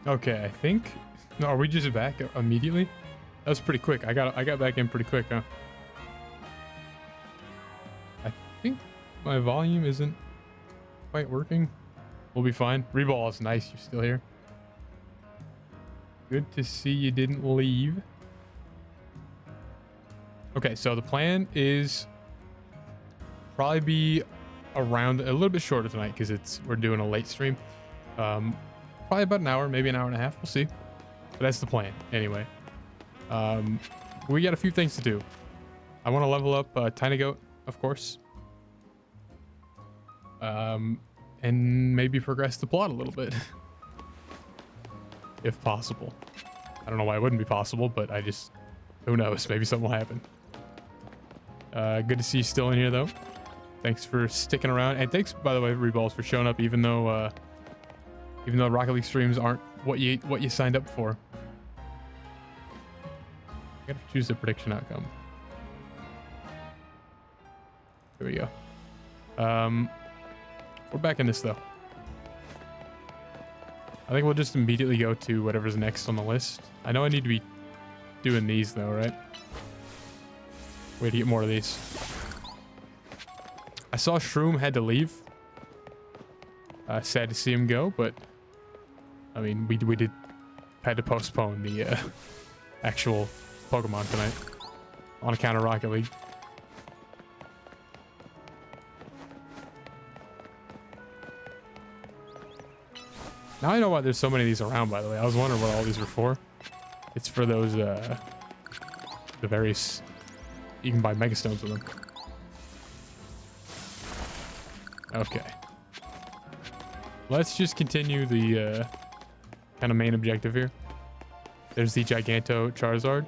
Okay, I think. No, are we just back immediately? That was pretty quick. I got back in pretty quick, huh? I think my volume isn't quite working. We'll be fine. Reball is nice. You're still here. Good to see you didn't leave. Okay, so the plan is probably be around a little bit shorter tonight because we're doing a late stream. Probably about an hour, maybe an hour and a half. We'll see. But that's the plan anyway. We got a few things to do. I want to level up Tiny Goat, of course. And maybe progress the plot a little bit. If possible. I don't know why it wouldn't be possible, but who knows? Maybe something will happen. Good to see you still in here, though. Thanks for sticking around. And thanks, by the way, Reballs, for showing up, even though Rocket League streams aren't what you signed up for. I gotta choose the prediction outcome. Here we go. We're back in this, though. I think we'll just immediately go to whatever's next on the list. I know I need to be doing these, though, right? Way to get more of these. I saw Shroom had to leave. Sad to see him go, but I mean, we had to postpone the actual Pokemon tonight on account of Rocket League. Now I know why there's so many of these around, by the way. I was wondering what all these were for. It's for those, the various... You can buy Mega Stones with them. Okay. Let's just continue the kind of main objective here. There's the Giganto Charizard.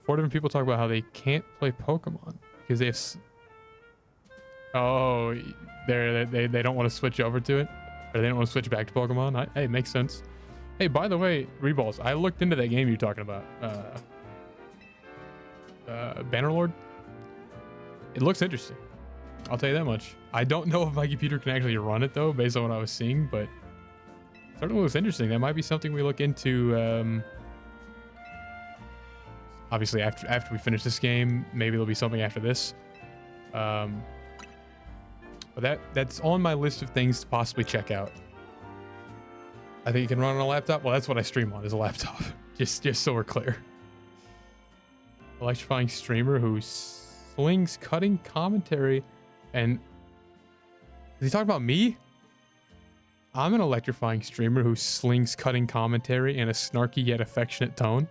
4 different people talk about how they can't play Pokemon because they have... Oh, they don't want to switch over to it, or they don't want to switch back to Pokemon. Hey, it makes sense. Hey, by the way, Reballs, I looked into that game you're talking about. Bannerlord. It looks interesting. I'll tell you that much. I don't know if my computer can actually run it though, based on what I was seeing, but it certainly looks interesting. That might be something we look into. Obviously, after we finish this game, maybe there'll be something after this. But that's on my list of things to possibly check out. I think you can run on a laptop. Well, that's what I stream on, is a laptop. just so we're clear. Electrifying streamer who slings cutting commentary and... Is he talking about me? I'm an electrifying streamer who slings cutting commentary in a snarky yet affectionate tone.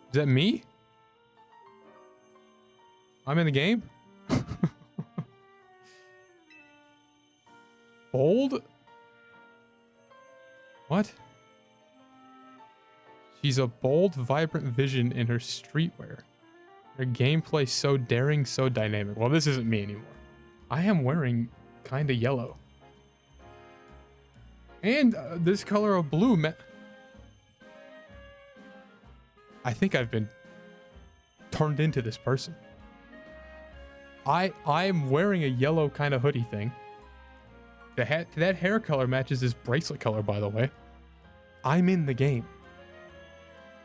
Is that me? I'm in the game? Bold? What? She's a bold, vibrant vision in her streetwear. Her gameplay so daring, so dynamic. Well, this isn't me anymore. I am wearing kind of yellow. And this color of blue. I think I've been turned into this person. I'm wearing a yellow kind of hoodie thing. That hair color matches this bracelet color, by the way. I'm in the game.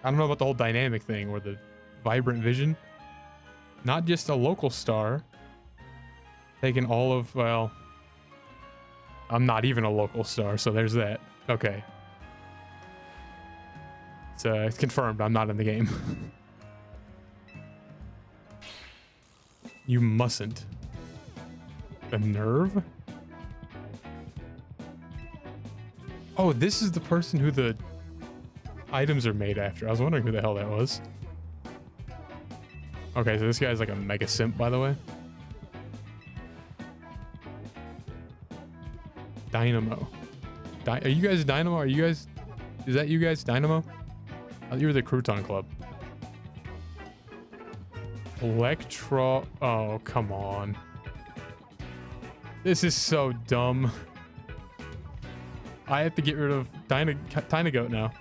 I don't know about the whole dynamic thing or the vibrant vision. Not just a local star. Taking all of, well... I'm not even a local star, so there's that. Okay. It's confirmed I'm not in the game. You mustn't. The nerve? Oh, this is the person who the items are made after. I was wondering who the hell that was. Okay, so this guy's like a mega simp, by the way. Dynamo. Are you guys Dynamo? Are you guys... Is that you guys, Dynamo? Oh, you were the Crouton Club. Electro... Oh, come on. This is so dumb. I have to get rid of Tiny Goat now.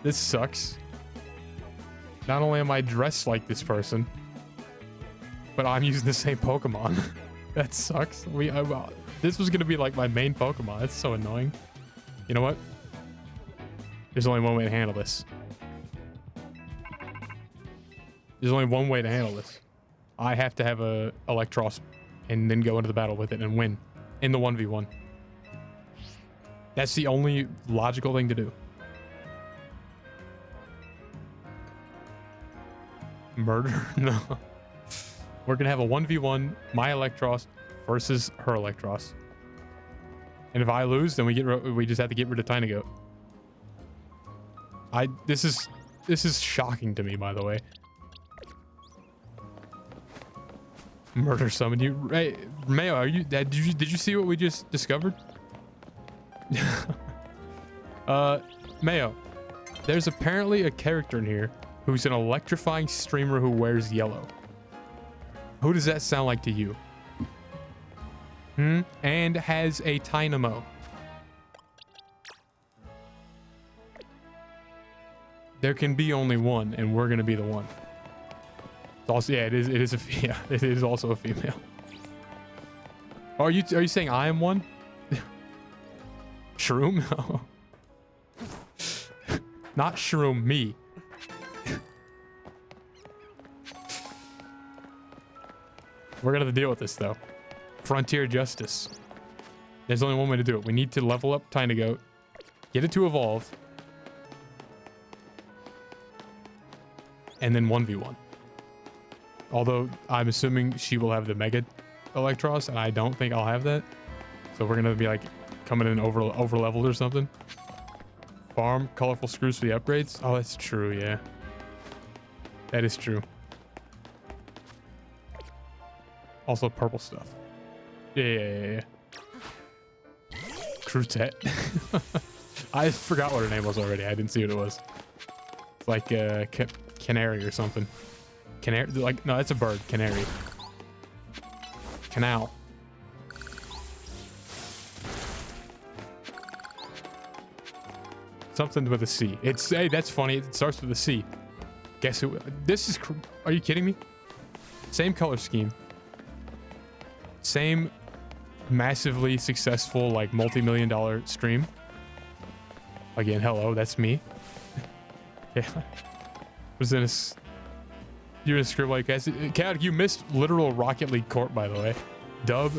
This sucks. Not only am I dressed like this person, but I'm using the same Pokemon. That sucks. This was gonna be like my main Pokemon. That's so annoying. You know what? There's only one way to handle this. There's only one way to handle this. I have to have a Electros and then go into the battle with it and win in the 1v1. That's the only logical thing to do. Murder? No. We're gonna have a 1v1, my Electros versus her Electros. And if I lose, then we just have to get rid of Tiny Goat. This is shocking to me, by the way. Murder summon you. Hey, Mayo, are you did you see what we just discovered? Mayo, there's apparently a character in here who's an electrifying streamer who wears yellow. Who does that sound like to you? And has a Tynamo. There can be only one, and we're gonna be the one. It's also, yeah, it is also a female. Oh, are you saying I am one? Shroom? No. Not Shroom, me. We're gonna have to deal with this though. Frontier justice. There's only one way to do it. We need to level up Tiny Goat, get it to evolve, and then 1v1. Although I'm assuming she will have the Mega Electros, and I don't think I'll have that. So we're gonna be like coming in over leveled or something. Farm colorful screws for the upgrades. Oh, that's true. Yeah, that is true. Also purple stuff. Yeah. Crutet. I forgot what her name was already. I didn't see what it was. It's like canary or something. Canary, like, no, that's a bird. Canary. Canal. Something with a C. Hey, that's funny. It starts with a C. Guess who? This is, are you kidding me? Same color scheme. Same massively successful, like, multi-million-dollar stream. Again, hello, that's me. Yeah. Was in a... You're in a script like that. Cat, you missed literal Rocket League court, by the way. Dub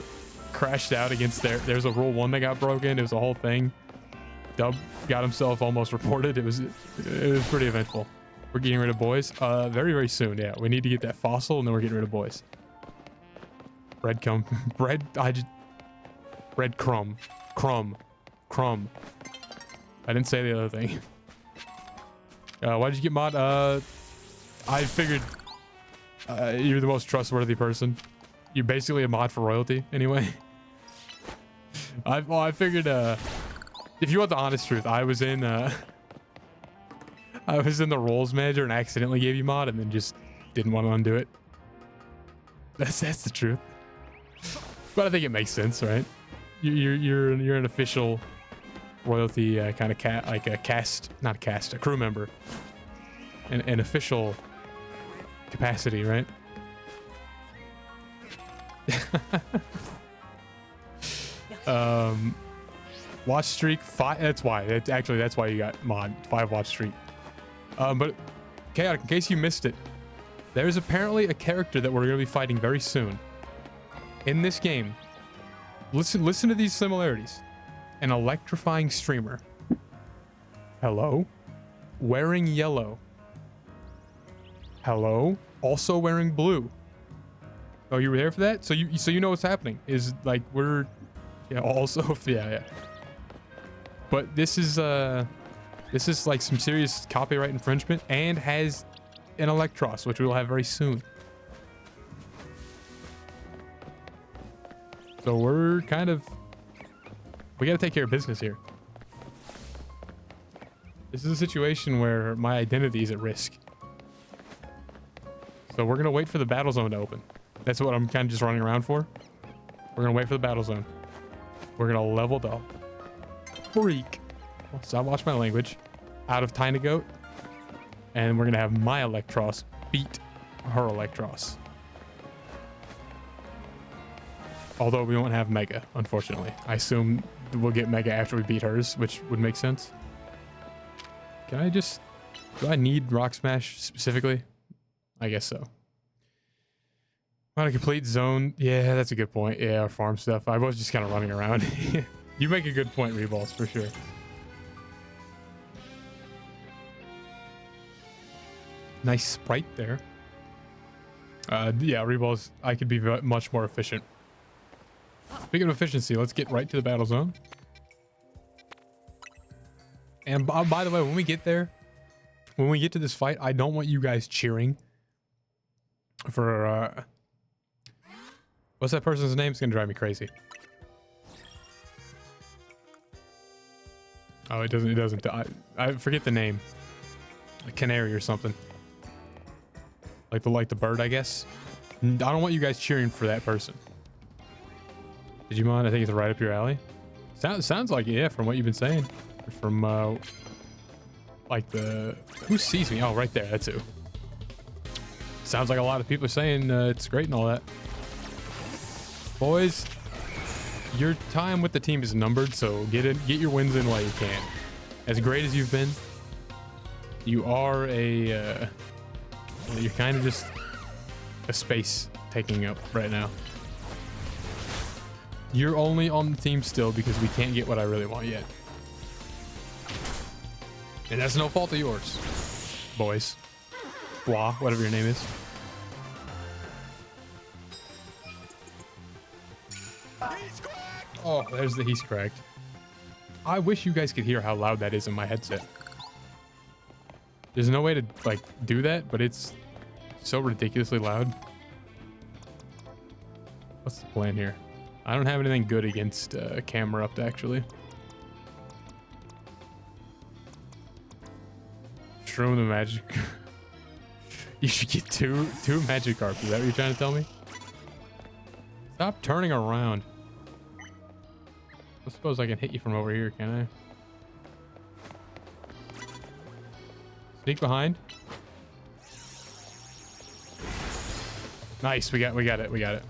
crashed out against there's a rule 1 that got broken. It was a whole thing. Dub got himself almost reported. It was pretty eventful. We're getting rid of boys very, very soon. Yeah, we need to get that fossil and then we're getting rid of boys. Breadcrumb. Crumb. I didn't say the other thing. Why did you get mod? I figured you're the most trustworthy person. You're basically a mod for royalty, anyway. I figured if you want the honest truth, I was in the roles manager and accidentally gave you mod, and then just didn't want to undo it. That's the truth. But I think it makes sense, right? You're an official royalty kind of a crew member, an official capacity, right? Watch streak 5. That's why you got mod 5 watch streak. But Chaotic, in case you missed it, there's apparently a character that we're going to be fighting very soon in this game. Listen to these similarities. An electrifying streamer. Hello. Wearing yellow. Hello. Also wearing blue. Oh, you were there for that? So you know what's happening. Is like we're also yeah. But this is like some serious copyright infringement and has an Electros, which we will have very soon. So we're we gotta take care of business here. This is a situation where my identity is at risk. So we're gonna wait for the battle zone to open. That's what I'm kind of just running around for. We're gonna wait for the battle zone. We're gonna level the freak. Stop watching my language. Out of Tiny Goat. And we're gonna have my Electros beat her Electros. Although we won't have Mega, unfortunately. I assume we'll get Mega after we beat hers, which would make sense. Can I just... Do I need Rock Smash specifically? I guess so. Want a complete zone? Yeah, that's a good point. Yeah, our farm stuff. I was just kind of running around. You make a good point, Reballs, for sure. Nice sprite there. Yeah, Reballs, I could be much more efficient. Speaking of efficiency, let's get right to the battle zone. And by the way, when we get there, when we get to this fight, I don't want you guys cheering for, what's that person's name? It's gonna drive me crazy. Oh, it doesn't. I forget the name. A canary or something. Like the bird, I guess. I don't want you guys cheering for that person. Did you mind? I think it's right up your alley. Sounds like it, yeah, from what you've been saying. From, like the... Who sees me? Oh, right there. That's who. Sounds like a lot of people are saying it's great and all that. Boys, your time with the team is numbered, so get your wins in while you can. As great as you've been, you are a... you're kind of just a space taking up right now. You're only on the team still because we can't get what I really want yet. And that's no fault of yours, boys. Blah, whatever your name is. Oh, there's the he's cracked. I wish you guys could hear how loud that is in my headset. There's no way to, like, do that, but it's so ridiculously loud. What's the plan here? I don't have anything good against camera up, actually. Shroom the magic. You should get two magic carp. Is that what you're trying to tell me? Stop turning around. I suppose I can hit you from over here, can I? Sneak behind. Nice, we got it.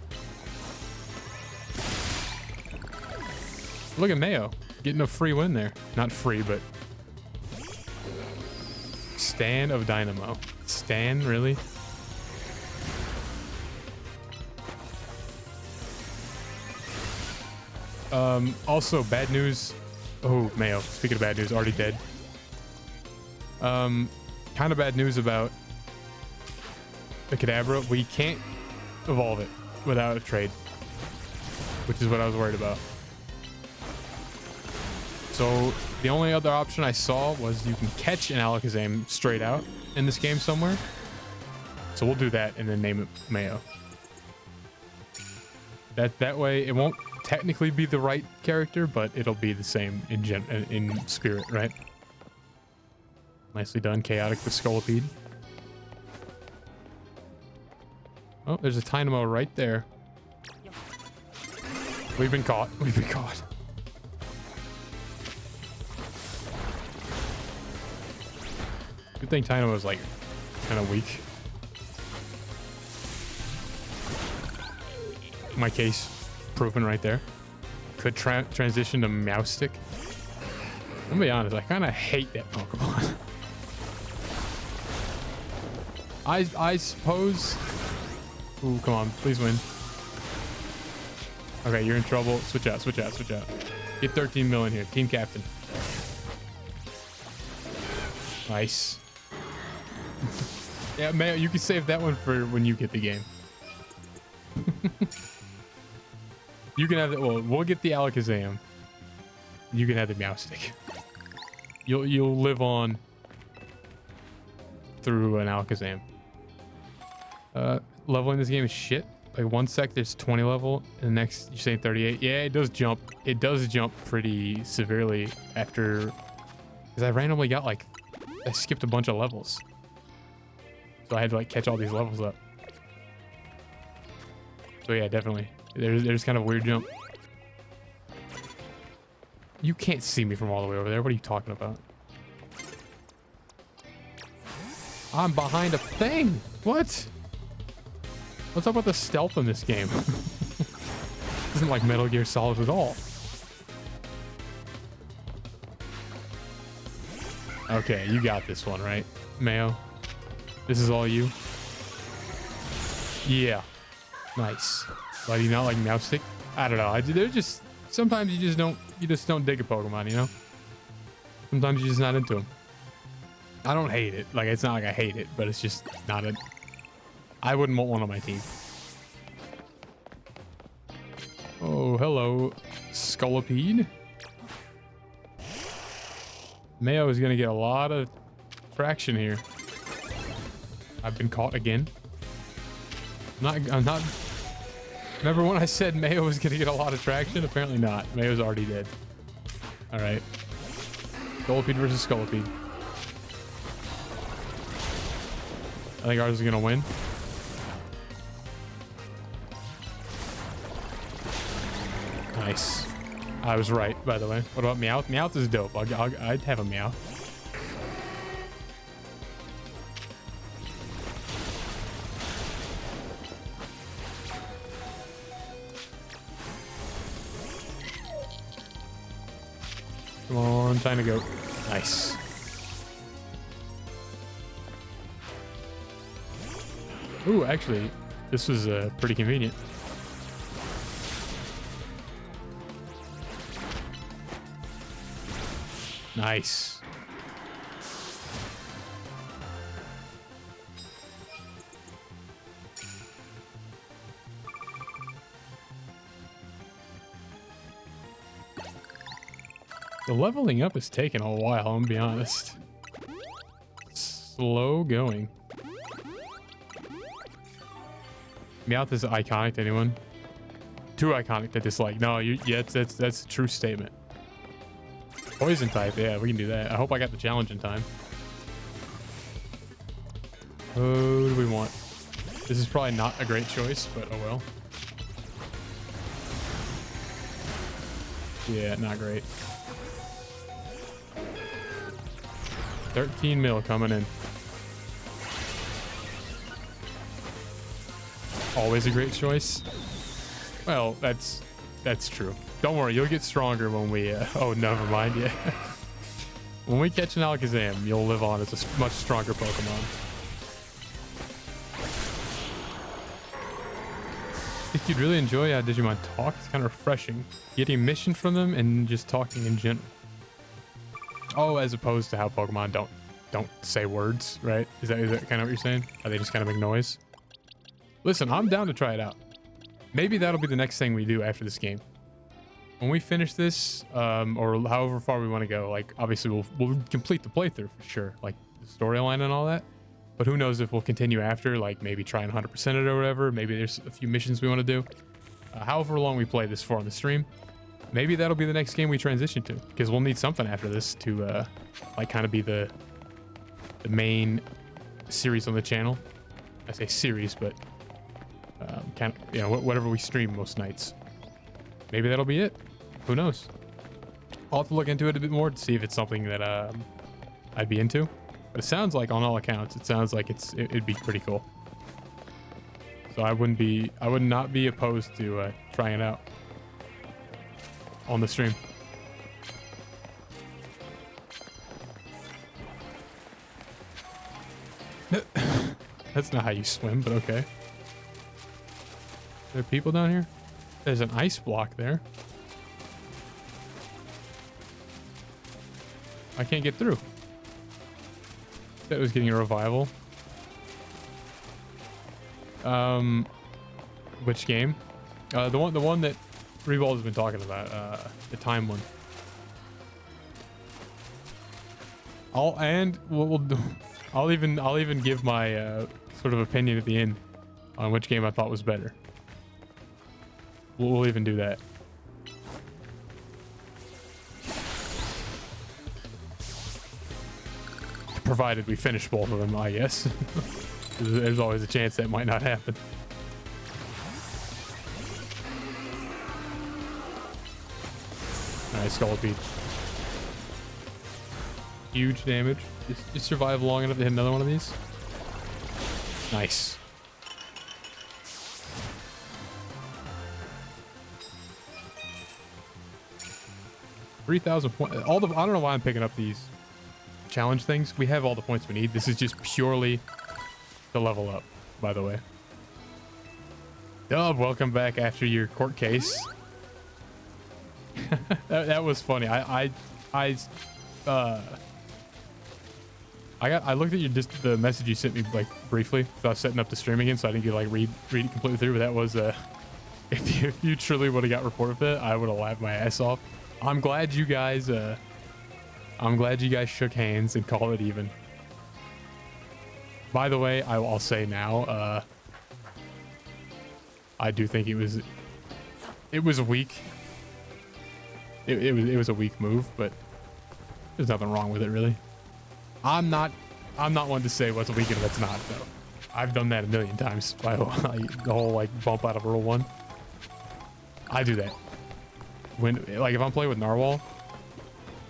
Look at Mayo getting a free win there. Not free, but Stan of Dynamo. Stan, really? Also bad news. Oh, Mayo. Speaking of bad news, already dead. Kind of bad news about the Kadabra. We can't evolve it without a trade, which is what I was worried about. So the only other option I saw was you can catch an Alakazam straight out in this game somewhere. So we'll do that and then name it Mayo. That way it won't technically be the right character, but it'll be the same in spirit, right? Nicely done, Chaotic the Scolipede. Oh, there's a Dynamo right there. We've been caught. We've been caught. Good thing Dynamo is like kind of weak. My case proven right there. Could transition to Meowstic. I'm gonna be honest, I kind of hate that Pokemon. I suppose. Ooh, come on, please win. Okay, you're in trouble. Switch out, switch out, switch out. Get 13 million here. Team captain. Nice. Yeah, Mayo, you can save that one for when you get the game. You can have it. Well, we'll get the Alakazam. You can have the Meowstic. You'll live on through an Alakazam. Leveling this game is shit. Like one sec there's 20 level, and the next you're saying 38. Yeah, it does jump. It does jump pretty severely after, because I randomly got like, I skipped a bunch of levels, so I had to like catch all these levels up. So yeah, definitely. There's kind of a weird jump. You can't see me from all the way over there. What are you talking about? I'm behind a thing. What? What's up with the stealth in this game? isn't like Metal Gear Solid at all. Okay, you got this one, right? Mayo? This is all you? Yeah. Nice. Why do you not like mouse stick? I don't know. They're just... Sometimes you just don't dig a Pokemon, you know? Sometimes you're just not into them. I don't hate it. Like, it's not like I hate it, but it's just not a... I wouldn't want one on my team. Oh, hello, Scolipede. Mayo is going to get a lot of traction here. I've been caught again. I'm not... Remember when I said Mayo was going to get a lot of traction? Apparently not. Mayo's already dead. All right. Scolipede versus Scolipede. I think ours is going to win. Nice. I was right, by the way. What about Meowth? Meowth is dope. I'd have a Meowth. Come on, time to go. Nice. Ooh, actually, this was pretty convenient. Nice. The leveling up is taking a while, I'm gonna be honest. Slow going. Meowth is iconic to anyone? Too iconic to dislike. No, yeah, that's a true statement. Poison type, yeah, we can do that. I hope I got the challenge in time. Who do we want? This is probably not a great choice, but oh well. Yeah, not great. 13 mil coming in. Always a great choice. Well, that's true. Don't worry, you'll get stronger when we... oh, never mind. Yeah. When we catch an Alakazam, you'll live on as a much stronger Pokemon. If you'd really enjoy Digimon Talk, it's kind of refreshing. Getting a mission from them and just talking in general. Oh, as opposed to how Pokemon don't say words, right? Is that kind of what you're saying? How they just kind of make noise? Listen, I'm down to try it out. Maybe that'll be the next thing we do after this game. When we finish this, or however far we want to go, like, obviously we'll complete the playthrough for sure, like the storyline and all that. But who knows if we'll continue after, like maybe try and 100% it or whatever. Maybe there's a few missions we want to do. However long we play this for on the stream, maybe that'll be the next game we transition to, because we'll need something after this to, like, kind of be the main series on the channel. I say series, but kind of, you know, whatever we stream most nights. Maybe that'll be it. Who knows? I'll have to look into it a bit more to see if it's something that I'd be into. But it sounds like, on all accounts, it sounds like it'd be pretty cool. So I would not be opposed to trying it out on the stream. That's not how you swim, but okay. Are there people down here? There's an ice block there. I can't get through. That was getting a revival. Which game? The one that Revolve has been talking about. The time one. I'll even give my sort of opinion at the end on which game I thought was better. We'll even do that. Provided we finish both of them, I guess. There's always a chance that might not happen. Nice, Scolipede. Huge damage. Just survive long enough to hit another one of these. Nice. 3,000 points. I don't know why I'm picking up these challenge things. We have all the points we need. This is just purely to level up, by the way. Dub, welcome back after your court case. that was funny. I looked at your the message you sent me like briefly. So I was setting up the stream again, so I didn't get like read it completely through. But that was if you truly would have got reported for that, I would have laughed my ass off. I'm glad you guys shook hands and called it even. By the way, I'll say now, I do think it was weak. It was a weak move, but there's nothing wrong with it really. I'm not one to say what's weak and what's not though. I've done that a million times. By the whole like bump out of roll 1. I do that. When like if I'm playing with Narwhal,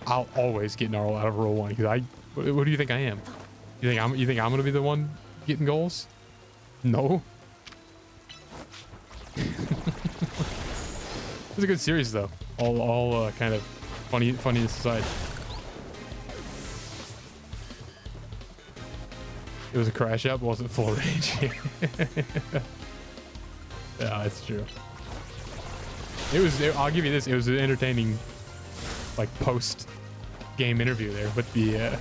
I'll always get Narwhal out of roll 1 because what do you think I am? You think I'm gonna be the one getting goals? No. It was a good series though. All kind of funny aside. It was a crash out, but wasn't full range. Yeah, that's true. I'll give you this. It was an entertaining, like post-game interview there with the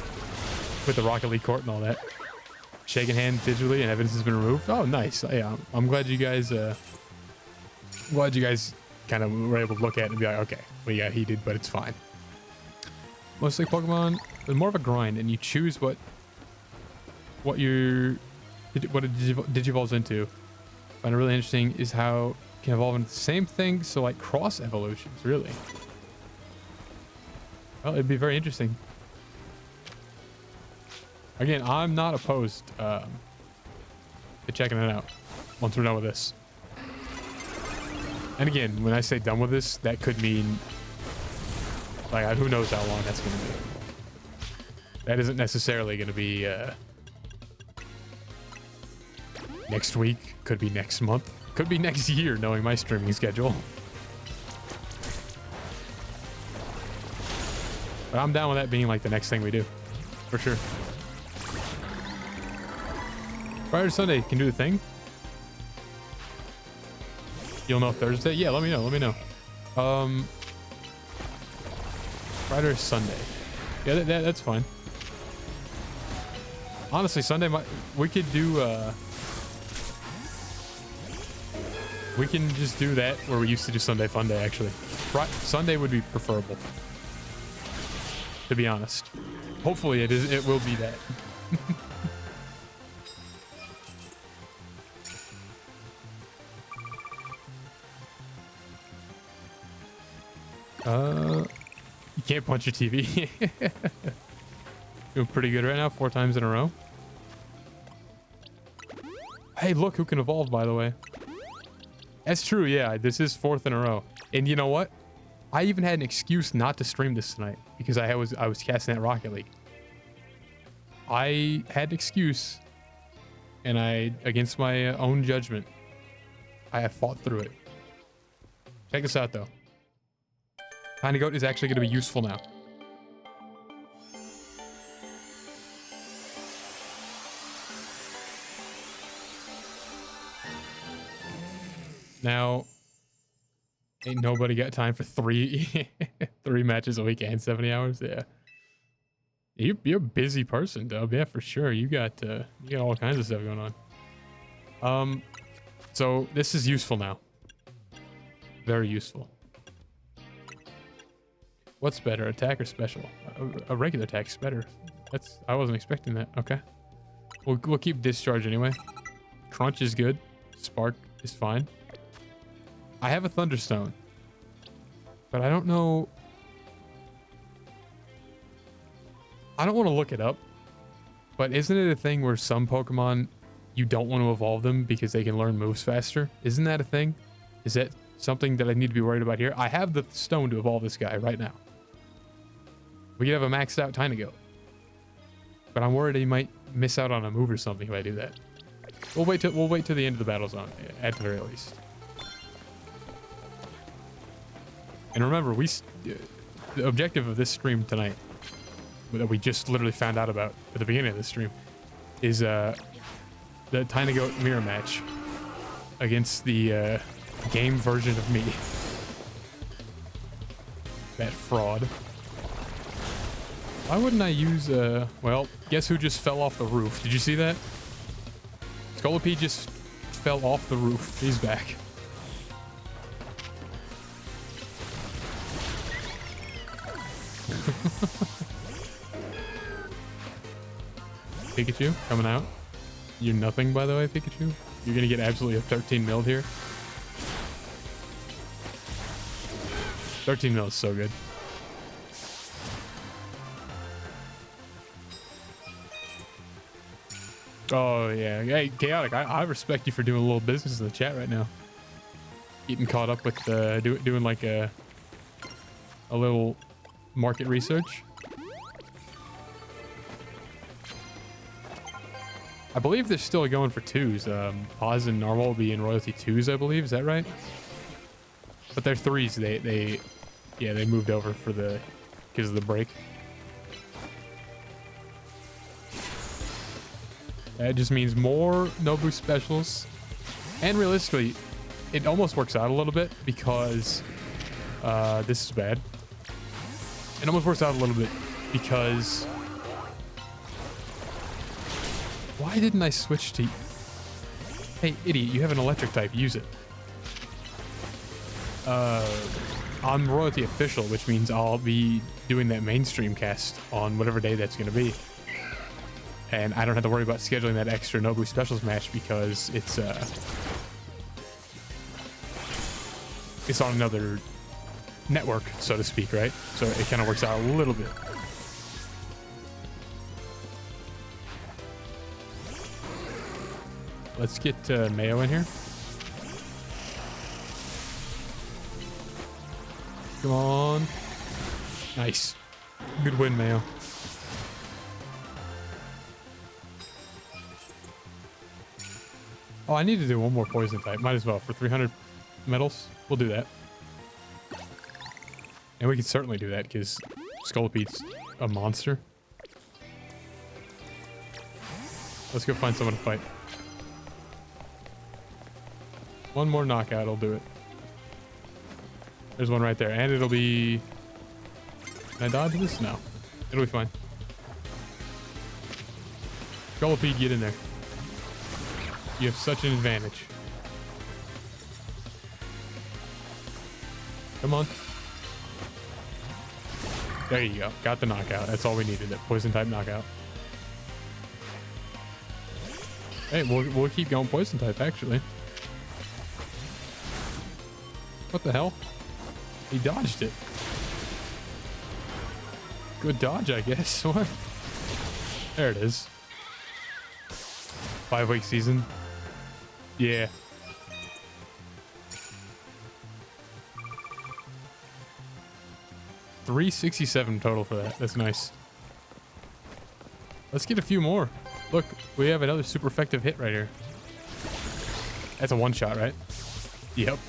Rocket League court and all that. Shaking hands digitally and evidence has been removed. Oh, nice. Yeah, I'm glad you guys. Glad you guys kind of were able to look at it and be like, okay, we got heated, but it's fine. Mostly Pokemon, it's more of a grind, and you choose what it digivolves into. I find it really interesting is how it can evolve into the same thing, so like cross evolutions, really. Well, it'd be very interesting. Again, I'm not opposed to checking it out once we're done with this. And again, when I say done with this, that could mean like who knows how long that's going to be. That isn't necessarily going to be next week, could be next month, could be next year, knowing my streaming schedule. But I'm down with that being like the next thing we do, for sure. Friday or Sunday can do the thing. You'll know Thursday? Yeah, let me know. Friday or Sunday? Yeah, that's fine. Honestly, Sunday we could do we can just do that where we used to do Sunday Fun Day actually. Sunday would be preferable, to be honest. Hopefully it will be that. You can't punch your TV. Doing pretty good right now, 4 times in a row. Hey, look who can evolve, by the way. That's true, yeah. This is 4th in a row. And you know what? I even had an excuse not to stream this tonight because I was casting that Rocket League. I had an excuse, and against my own judgment, I have fought through it. Check this out, though. Tiny Goat is actually going to be useful now. Now, ain't nobody got time for 3 matches a week and 70 hours. Yeah, you're a busy person, Dub. Yeah, for sure. You got all kinds of stuff going on. So this is useful now. Very useful. What's better, attack or special? A regular attack's better. I wasn't expecting that. Okay, we'll keep discharge anyway. Crunch is good. Spark is fine. I have a Thunderstone, but I don't know. I don't want to look it up, but isn't it a thing where some Pokemon you don't want to evolve them because they can learn moves faster? Isn't that a thing? Is that something that I need to be worried about here? I have the stone to evolve this guy right now. We could have a maxed out Tiny Goat, but I'm worried he might miss out on a move or something if I do that. We'll wait till the end of the battle zone at the very least. And remember, the objective of this stream tonight, that we just literally found out about at the beginning of the stream, is the Tiny Goat mirror match against the game version of me. That fraud. Why wouldn't I use well, guess who just fell off the roof? Did you see that? Scolipede just fell off the roof. He's back. Pikachu coming out. You're nothing, by the way, Pikachu. You're gonna get absolutely a 13 mil here. 13 mil is so good. Oh yeah, hey Chaotic, I respect you for doing a little business in the chat right now. Getting caught up with doing like a little market research. I believe they're still going for 2s. Pause and normal will be in royalty 2s, I believe. Is that right? But they're 3s. They moved over for because of the break. That just means more Nobu specials. And realistically, it almost works out a little bit because this is bad. It almost works out a little bit because why didn't I switch to... Hey, idiot, you have an electric type. Use it. I'm royalty official, which means I'll be doing that mainstream cast on whatever day that's going to be. And I don't have to worry about scheduling that extra Nobu Specials match because it's on another network, so to speak, right? So it kind of works out a little bit. Let's get Mayo in here. Come on. Nice. Good win, Mayo. Oh, I need to do one more poison type. Might as well. For 300 medals, we'll do that. And we can certainly do that because Scollipede's a monster. Let's go find someone to fight. One more knockout will do it. There's one right there. And it'll be... Can I dodge this? No. It'll be fine. Scolipede, get in there. You have such an advantage. Come on. There you go. Got the knockout. That's all we needed. That poison type knockout. Hey, we'll keep going poison type, actually. What the hell? He dodged it. Good dodge, I guess. What? There it is. 5-week season. Yeah. $367 total for that. That's nice. Let's get a few more. Look, we have another super effective hit right here. That's a one-shot, right? Yep.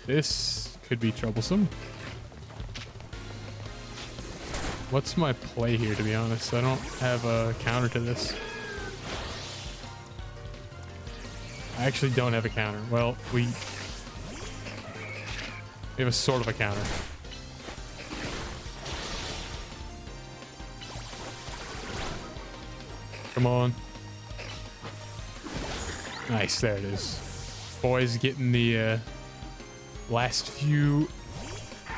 This could be troublesome. What's my play here, to be honest? I don't have a counter to this. I actually don't have a counter. Well, we have a sort of a counter. Come on. Nice, there it is. Boy's getting the last few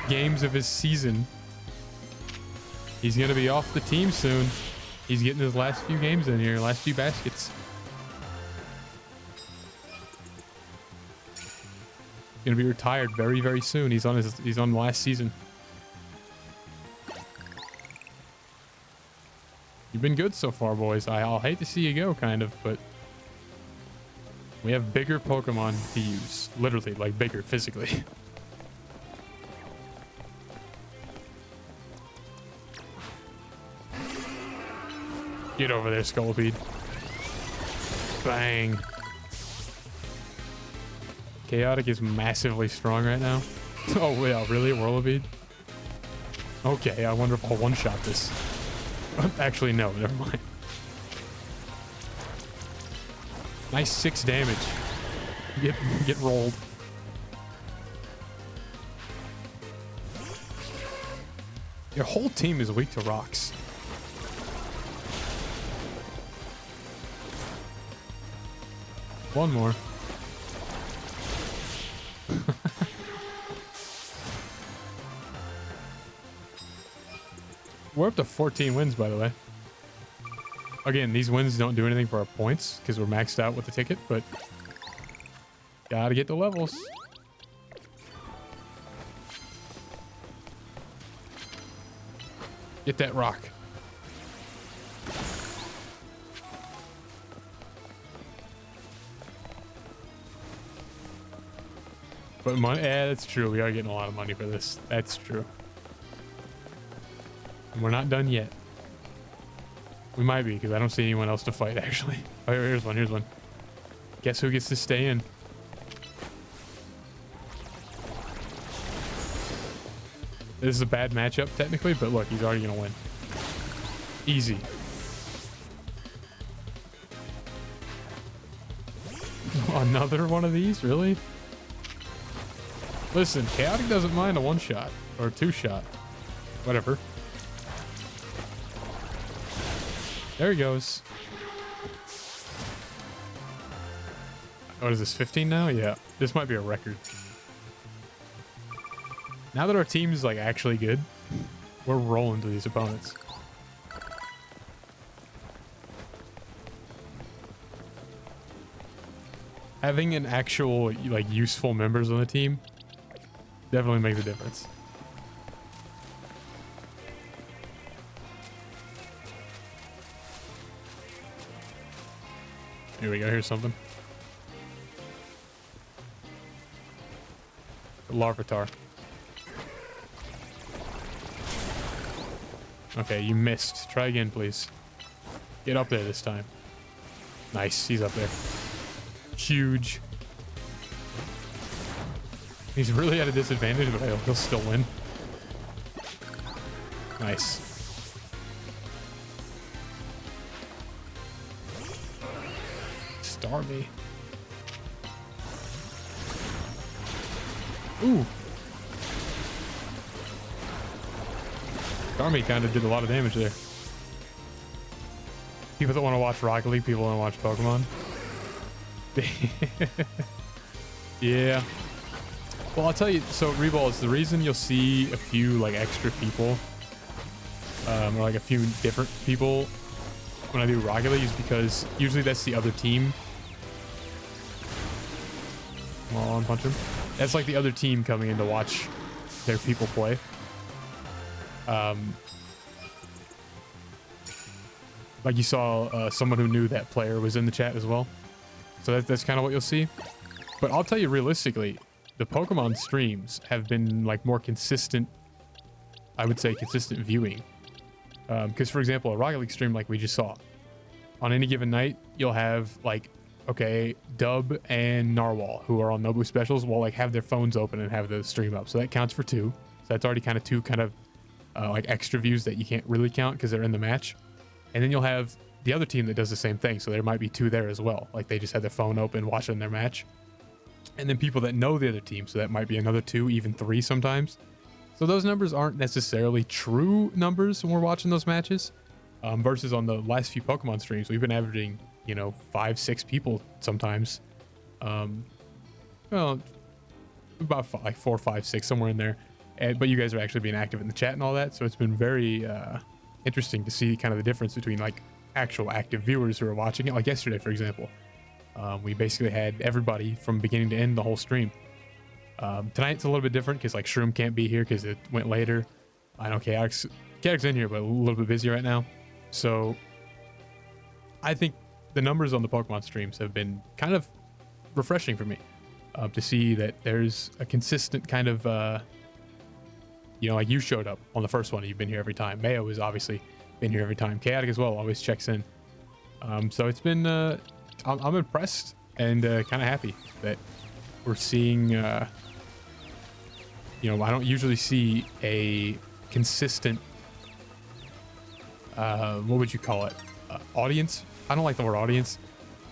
games of his season. He's gonna be off the team soon. He's getting his last few games in here, last few baskets. Gonna be retired very, very soon. He's on the last season. You've been good so far, boys. I'll hate to see you go, kind of, but we have bigger Pokemon to use. Literally, like bigger, physically. Get over there, Scolipede. Bang. Chaotic is massively strong right now. Oh, yeah, really? Whirlipede? Okay, I wonder if I'll one-shot this. Actually, no, never mind. Nice 6 damage. Get rolled. Your whole team is weak to rocks. One more. We're up to 14 wins, by the way. Again, these wins don't do anything for our points because we're maxed out with the ticket, but gotta get the levels. Get that rock. But money, yeah, that's true. We are getting a lot of money for this. That's true. And we're not done yet. We might be, because I don't see anyone else to fight, actually. Oh, here's one, here's one. Guess who gets to stay in? This is a bad matchup, technically, but look, he's already going to win. Easy. Another one of these? Really? Listen, Chaotic doesn't mind a one-shot. Or a two-shot. Whatever. There he goes. What is this, 15 now? Yeah. This might be a record. Now that our team is like actually good, we're rolling to these opponents. Having an actual like useful members on the team definitely makes a difference. Here we go, here's something. Larvitar. Okay, you missed. Try again, please. Get up there this time. Nice, he's up there. Huge. He's really at a disadvantage, but he'll still win. Nice. Starmie. Ooh. Starmie kind of did a lot of damage there. People that want to watch Rocket League, people want to watch Pokemon. Yeah. Well, I'll tell you, so Reballs, the reason you'll see a few like extra people, or like a few different people when I do Rocket League is because usually that's the other team. Come on, punch him. That's like the other team coming in to watch their people play. Like you saw someone who knew that player was in the chat as well. So that's kind of what you'll see. But I'll tell you realistically, the Pokemon streams have been like more consistent, I would say consistent viewing. Because for example, a Rocket League stream like we just saw, on any given night, you'll have like, okay, Dub and Narwhal, who are on Nobu specials, will like have their phones open and have the stream up. So that counts for 2. So that's already kind of 2 kind of like extra views that you can't really count because they're in the match. And then you'll have the other team that does the same thing. So there might be 2 there as well. Like they just had their phone open watching their match. And then people that know the other team. So that might be another 2, even 3 sometimes. So those numbers aren't necessarily true numbers when we're watching those matches. Versus on the last few Pokemon streams, we've been averaging, you know, 5-6 people sometimes. Well, about 4, 5, 6, somewhere in there. But you guys are actually being active in the chat and all that. So it's been very interesting to see kind of the difference between like actual active viewers who are watching it. Like yesterday, for example, we basically had everybody from beginning to end the whole stream. Tonight it's a little bit different because like Shroom can't be here because it went later. I know Chaotic's in here, but a little bit busy right now. So I think the numbers on the Pokemon streams have been kind of refreshing for me to see that there's a consistent kind of, you know, like you showed up on the first one. You've been here every time. Mayo has obviously been here every time. Chaotic as well always checks in. So it's been, I'm impressed and kind of happy that we're seeing, you know, I don't usually see a consistent, what would you call it? Audience? I don't like the word audience,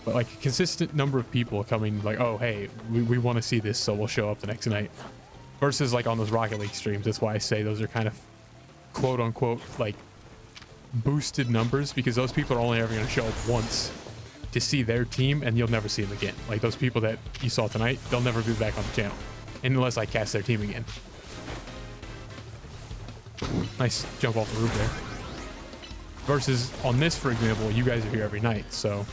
but like a consistent number of people coming like, oh, hey, we want to see this, so we'll show up the next night. Versus like on those Rocket League streams. That's why I say those are kind of quote unquote like boosted numbers, because those people are only ever going to show up once to see their team, and you'll never see them again. Like those people that you saw tonight, they'll never be back on the channel unless I cast their team again. Nice jump off the roof there. Versus on this, for example, you guys are here every night, so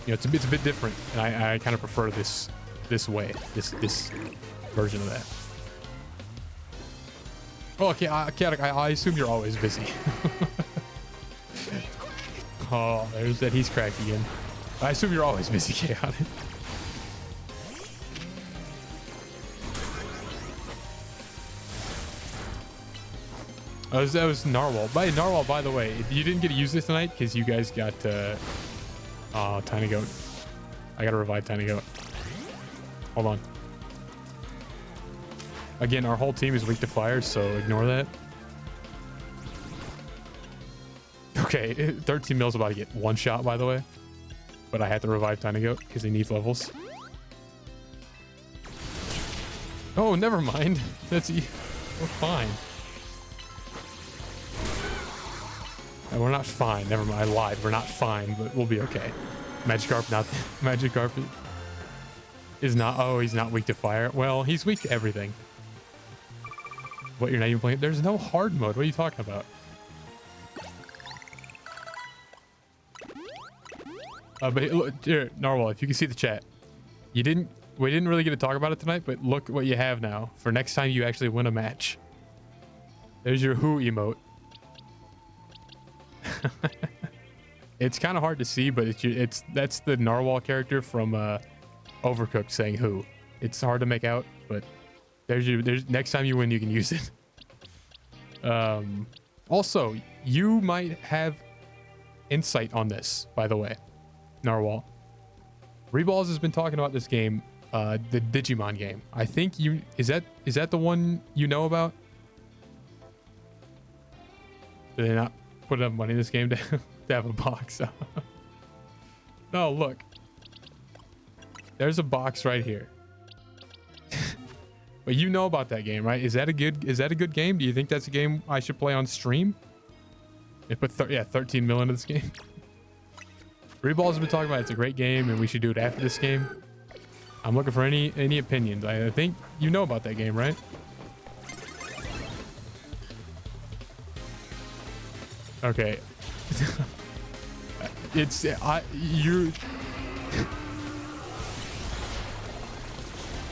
you know it's a bit different, and I kind of prefer this way, this version of that. Oh, okay, I assume you're always busy. Oh, there's that. He's cracked again. I assume you're always busy, Chaotic. That was Narwhal. Narwhal, by the way, you didn't get to use this tonight because you guys got Tiny Goat. I gotta revive Tiny Goat. Hold on. Again, our whole team is weak to fire, so ignore that. Okay, 13 mil's about to get one shot, by the way. But I had to revive Tiny Goat because he needs levels. Oh, never mind. We're fine. We're not fine. Never mind. I lied. We're not fine, but we'll be okay. Magikarp, not Magikarp is not. Oh, he's not weak to fire. Well, he's weak to everything. What, you're not even playing? There's no hard mode. What are you talking about? But look, here, Narwhal, if you can see the chat, we didn't really get to talk about it tonight, but look what you have now for next time you actually win a match. There's your who emote. It's kind of hard to see, but that's the Narwhal character from Overcooked saying who. It's hard to make out, but there's next time you win, you can use it. Also, you might have insight on this, by the way, Narwhal. Reballs has been talking about this game, the Digimon game. I think is that the one you know about? Did they not put enough money in this game to have a box? No, look. There's a box right here. But you know about that game, right? Is that a good game? Do you think that's a game I should play on stream? They put 13 mil into this game. Reballs has been talking about it's a great game and we should do it after this game. I'm looking for any opinions. I think you know about that game, right? Okay.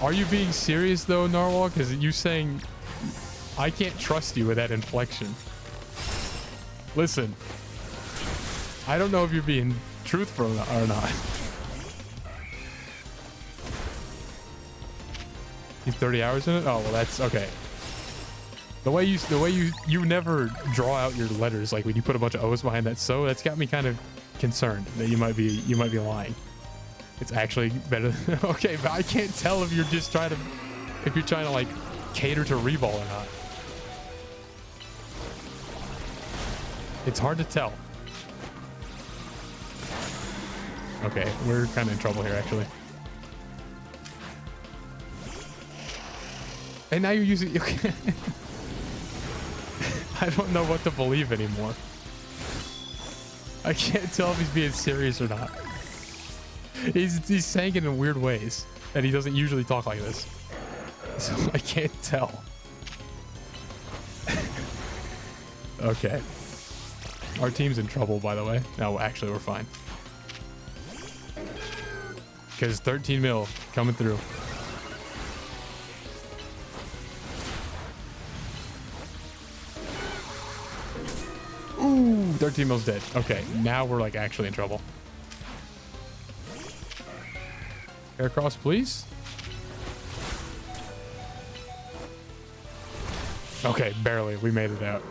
Are you being serious though, Narwhal? Because you saying I can't trust you with that inflection. Listen, I don't know if you're being truthful or not. He's 30 hours in it? Oh well, that's okay. The way you never draw out your letters, like when you put a bunch of O's behind that so, that's got me kind of concerned that you might be lying. It's actually better than, okay, but I can't tell if you're just trying to like cater to Reball or not. It's hard to tell. Okay, we're kind of in trouble here actually. And now you're using, okay. I don't know what to believe anymore. I can't tell if he's being serious or not. He's saying it in weird ways, and he doesn't usually talk like this. So I can't tell. Okay. Our team's in trouble, by the way. No, actually, we're fine. Because 13 mil coming through. Ooh, 13 mil's dead. Okay, now we're like actually in trouble. Air cross, please. Okay, barely. We made it out.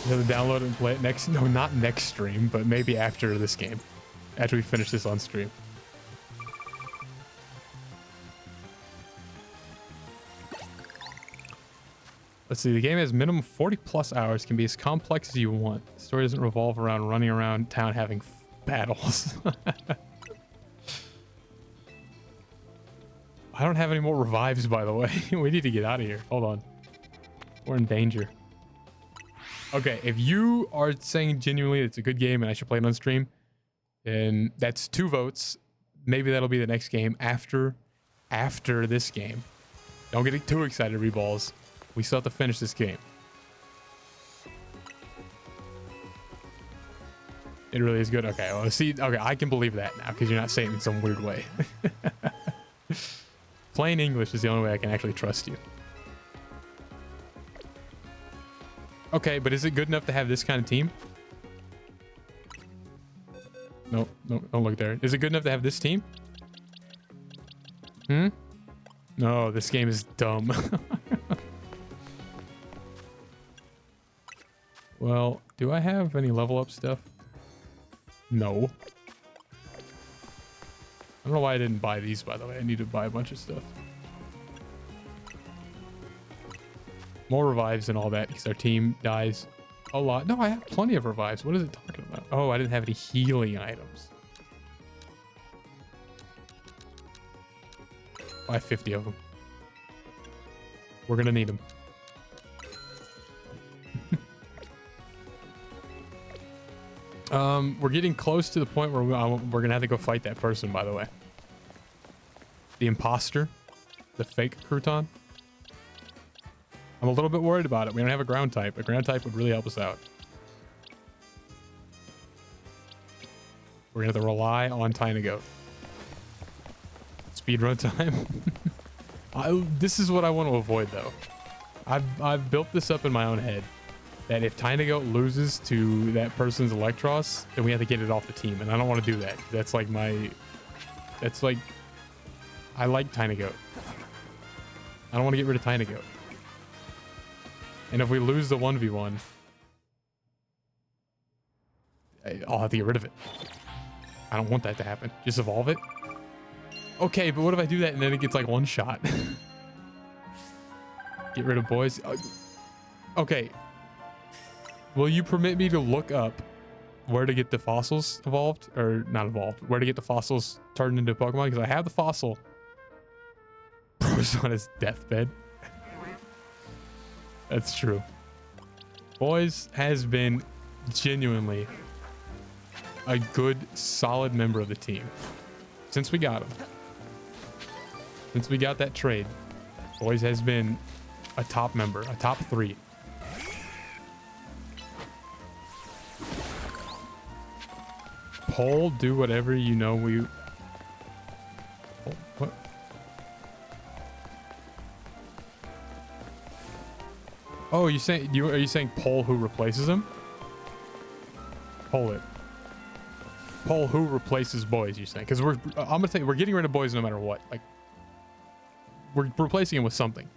You have to download it and play it next. No, not next stream, but maybe after this game. After we finish this on stream. Let's see. The game has minimum 40 plus hours. Can be as complex as you want. The story doesn't revolve around running around town having battles. I don't have any more revives, by the way. We need to get out of here. Hold on. We're in danger. Okay, if you are saying genuinely it's a good game and I should play it on stream, then that's 2 votes. Maybe that'll be the next game after this game. Don't get too excited, Reballs. We still have to finish this game. It really is good. Okay, well, see, okay, I can believe that now because you're not saying it in some weird way. Plain English is the only way I can actually trust you. Okay, but is it good enough to have this kind of team? No, don't look there. Is it good enough to have this team? No, this game is dumb. Well, do I have any level up stuff? No. I don't know why I didn't buy these, by the way. I need to buy a bunch of stuff. More revives and all that because our team dies a lot. No, I have plenty of revives. What is it talking about? Oh, I didn't have any healing items. Buy 50 of them. We're gonna need them. We're getting close to the point where we're gonna have to go fight that person, by the way. The imposter. The fake crouton. I'm a little bit worried about it. We don't have a ground type. A ground type would really help us out. We're gonna have to rely on Tiny Goat. Speedrun time. This is what I want to avoid, though. I've built this up in my own head that if Tiny Goat loses to that person's Electros, then we have to get it off the team, and I don't want to do that. That's like I like Tiny Goat. I don't want to get rid of Tiny Goat. And if we lose the 1v1, I'll have to get rid of it. I don't want that to happen. Just evolve it. Okay, but what if I do that and then it gets like one shot? Get rid of boys. Okay. Will you permit me to look up where to get the fossils evolved? Or not evolved. Where to get the fossils turned into Pokemon? Because I have the fossil. Bro's on his deathbed. That's true. Boys has been genuinely a good, solid member of the team. Since we got him. Since we got that trade, Boys has been a top member, a top 3. Poll, do whatever you know we... Oh, what? Oh, are you saying poll who replaces him? Poll it. Poll who replaces Boys, you're saying? Because I'm gonna say we're getting rid of Boys no matter what. Like, we're replacing him with something.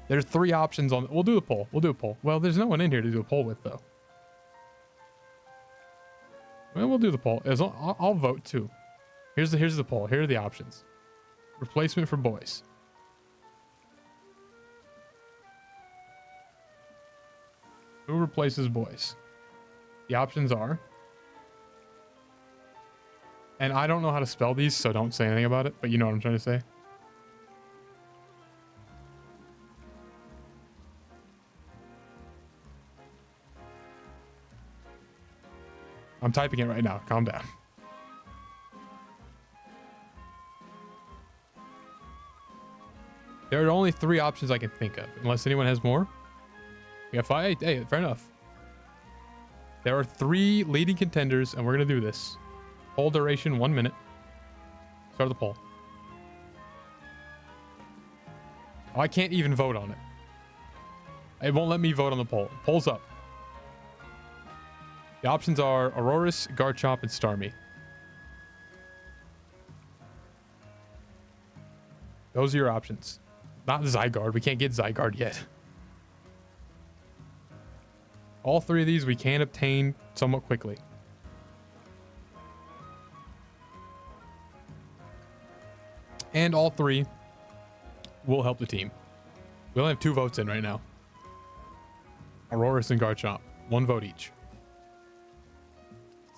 There's 3 options on. We'll do a poll. We'll do a poll. Well, there's no one in here to do a poll with, though. Well, we'll do the poll. I'll vote too. Here's the poll. Here are the options. Replacement for Boys. Who replaces Boys? The options are. And I don't know how to spell these, so don't say anything about it. But you know what I'm trying to say. I'm typing it right now. Calm down. There are only 3 options I can think of. Unless anyone has more. We have 5. Hey, fair enough. There are 3 leading contenders, and we're going to do this. Poll duration, 1 minute. Start the poll. Oh, I can't even vote on it. It won't let me vote on the poll. Poll's up. The options are Aurorus, Garchomp, and Starmie. Those are your options. Not Zygarde. We can't get Zygarde yet. All 3 of these we can obtain somewhat quickly. And all 3 will help the team. We only have 2 votes in right now. Aurorus and Garchomp. 1 vote each.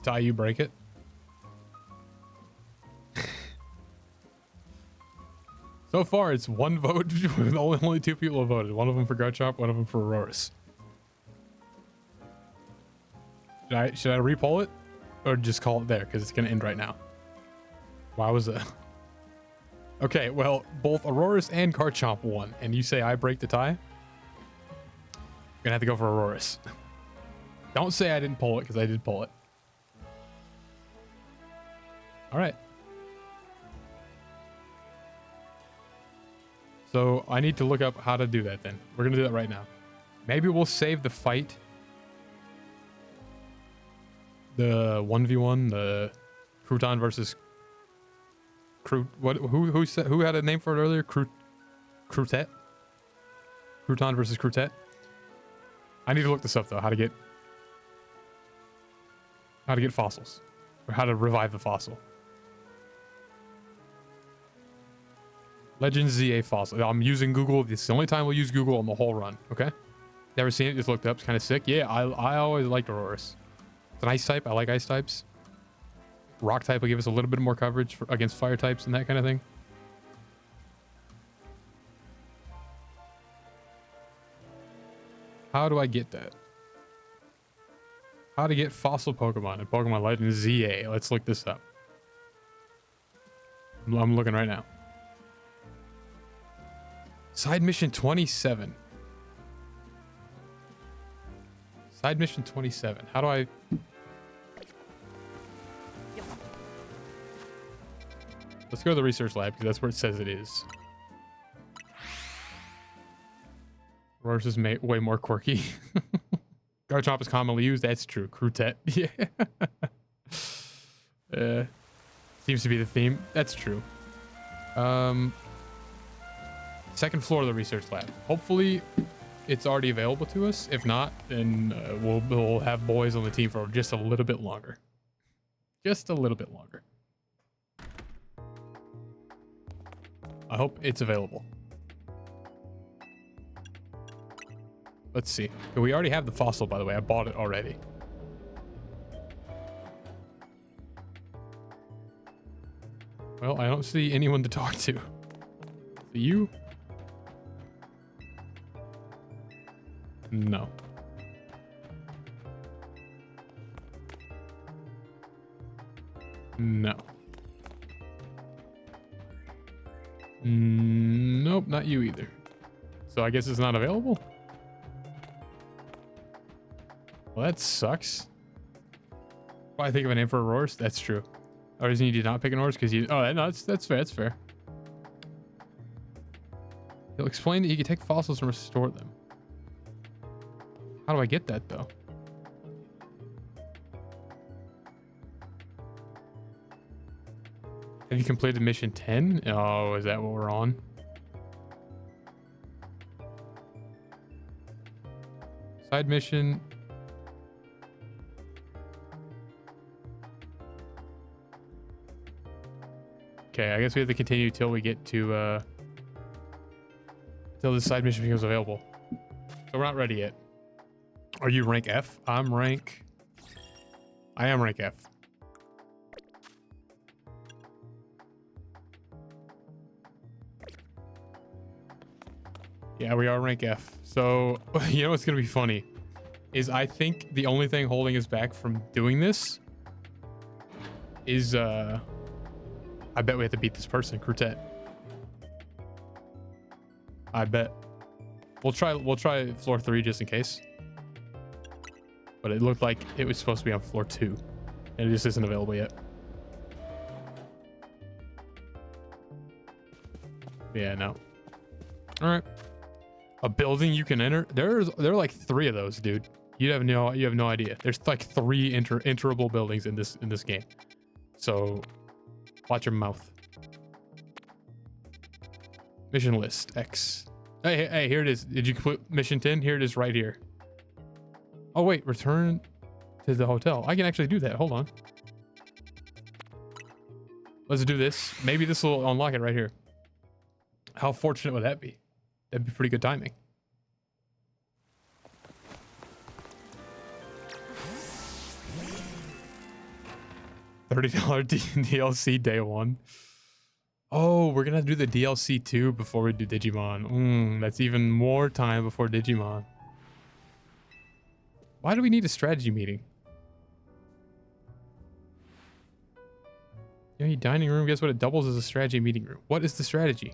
Ty, you break it. So far, it's 1 vote. Only 2 people have voted. 1 of them for Garchomp, 1 of them for Aurorus. Should I re-poll it? Or just call it there? Because it's going to end right now. Why was that? Okay, well, both Aurorus and Garchomp won. And you say I break the tie? You're going to have to go for Aurorus. Don't say I didn't poll it, because I did poll it. All right. So I need to look up how to do that then. We're going to do that right now. Maybe we'll save the fight. The 1v1, the Crouton versus who had a name for it earlier? Croutet? Crouton versus Croutet? I need to look this up though, how to get fossils. Or how to revive the fossil. Legends Z-A fossil. I'm using Google. This is the only time we'll use Google on the whole run, okay? Never seen it, just looked up. It's kind of sick. Yeah, I always liked Aurorus. It's an ice type. I like ice types. Rock type will give us a little bit more coverage against fire types and that kind of thing. How do I get that? How to get fossil Pokemon in Pokemon Legends Z-A. Let's look this up. I'm looking right now. Side mission 27. Side mission 27. How do I... Let's go to the research lab because that's where it says it is. Aurorus is way more quirky. Garchomp is commonly used. That's true. Croutet. Yeah. Seems to be the theme. That's true. Second floor of the research lab. Hopefully it's already available to us. If not, then we'll have boys on the team for just a little bit longer. Just a little bit longer. I hope it's available. Let's see. We already have the fossil, by the way. I bought it already. Well, I don't see anyone to talk to. See you? No. No. Nope, not you either. So I guess it's not available? Well, that sucks. Well, I think of a name for Aurorus. That's true. Or reason you did not pick an Aurorus because you... Oh, no, that's fair. That's fair. He'll explain that you can take fossils and restore them. How do I get that, though? Have you completed mission 10? Oh, is that what we're on? Side mission. Okay, I guess we have to continue till we get to, till the side mission becomes available. So we're not ready yet. Are you rank F? I am rank F. Yeah, we are rank F. So, you know what's going to be funny? Is I think the only thing holding us back from doing this is, I bet we have to beat this person, Croutet. I bet. We'll try floor 3 just in case. But it looked like it was supposed to be on floor 2. And it just isn't available yet. Yeah, no. Alright. A building you can enter? There are like 3 of those, dude. You have no idea. There's like 3 enterable buildings in this game. So watch your mouth. Mission list X. Hey, here it is. Did you complete mission 10? Here it is right here. Oh wait, return to the hotel. I can actually do that. Hold on. Let's do this. Maybe this will unlock it right here. How fortunate would that be? That'd be pretty good timing. $30 DLC day one. Oh, we're gonna do the DLC too before we do Digimon. That's even more time before Digimon. Why do we need a strategy meeting? Yeah, dining room, guess what? It doubles as a strategy meeting room. What is the strategy?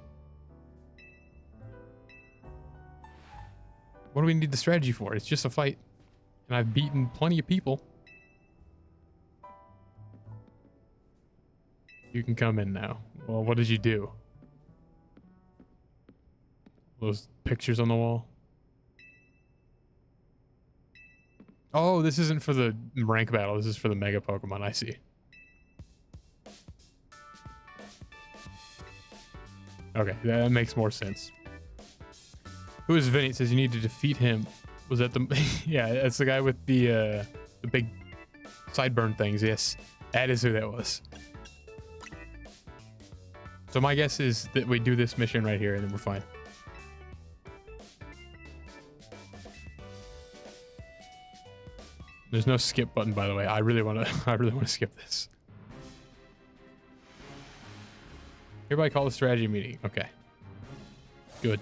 What do we need the strategy for? It's just a fight. And I've beaten plenty of people. You can come in now. Well, what did you do? Those pictures on the wall? Oh, this isn't for the rank battle. This is for the Mega Pokemon. I see. Okay, that makes more sense. Who is Vinny? It says you need to defeat him. Was that the... Yeah, that's the guy with the big sideburn things. Yes, that is who that was. So my guess is that we do this mission right here and then we're fine. There's no skip button, by the way. I really want to skip this. Hereby call the strategy meeting. Okay. Good.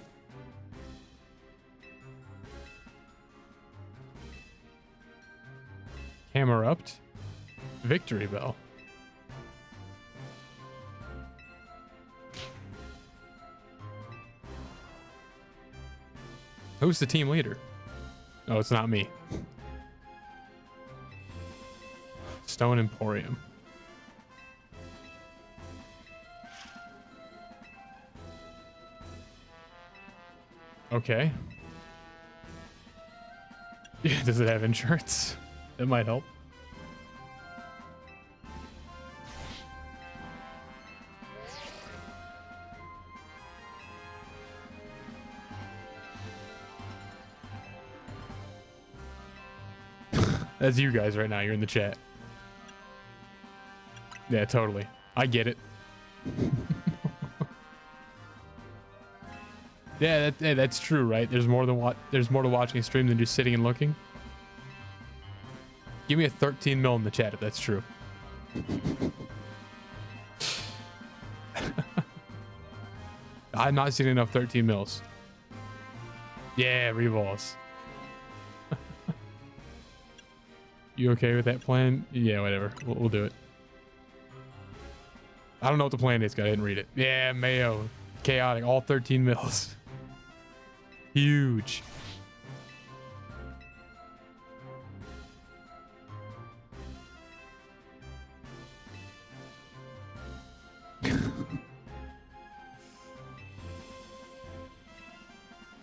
Camerupt. Victory bell. Who's the team leader? Oh, it's not me. Stone Emporium. Okay. Yeah, does it have insurance? That might help. That's you guys right now. You're in the chat. Yeah, totally. I get it. Yeah, that's true, right? There's more to watching a stream than just sitting and looking. Give me a 13 mil in the chat if that's true. I'm not seeing enough 13 mils. Yeah, reballs. You okay with that plan? Yeah, whatever. We'll do it. I don't know what the plan is, guys. I didn't read it. Yeah, Mayo. Chaotic. All 13 mils. Huge.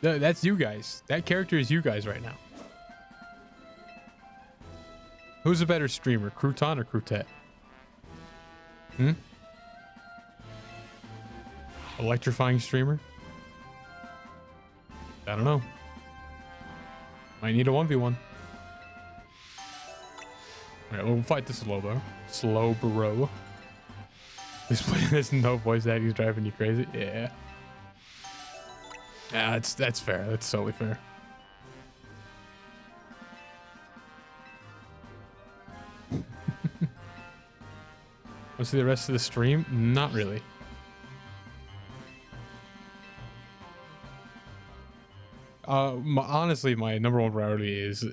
That's you guys. That character is you guys right now. Who's a better streamer, Crouton or Croutet? Electrifying streamer? I don't know. Might need a 1v1. Alright, we'll fight the Slowbro. Slowbro. There's no voice acting driving you crazy? Yeah. Yeah, that's fair. That's totally fair. Want to see the rest of the stream? Not really. Honestly, my number one priority is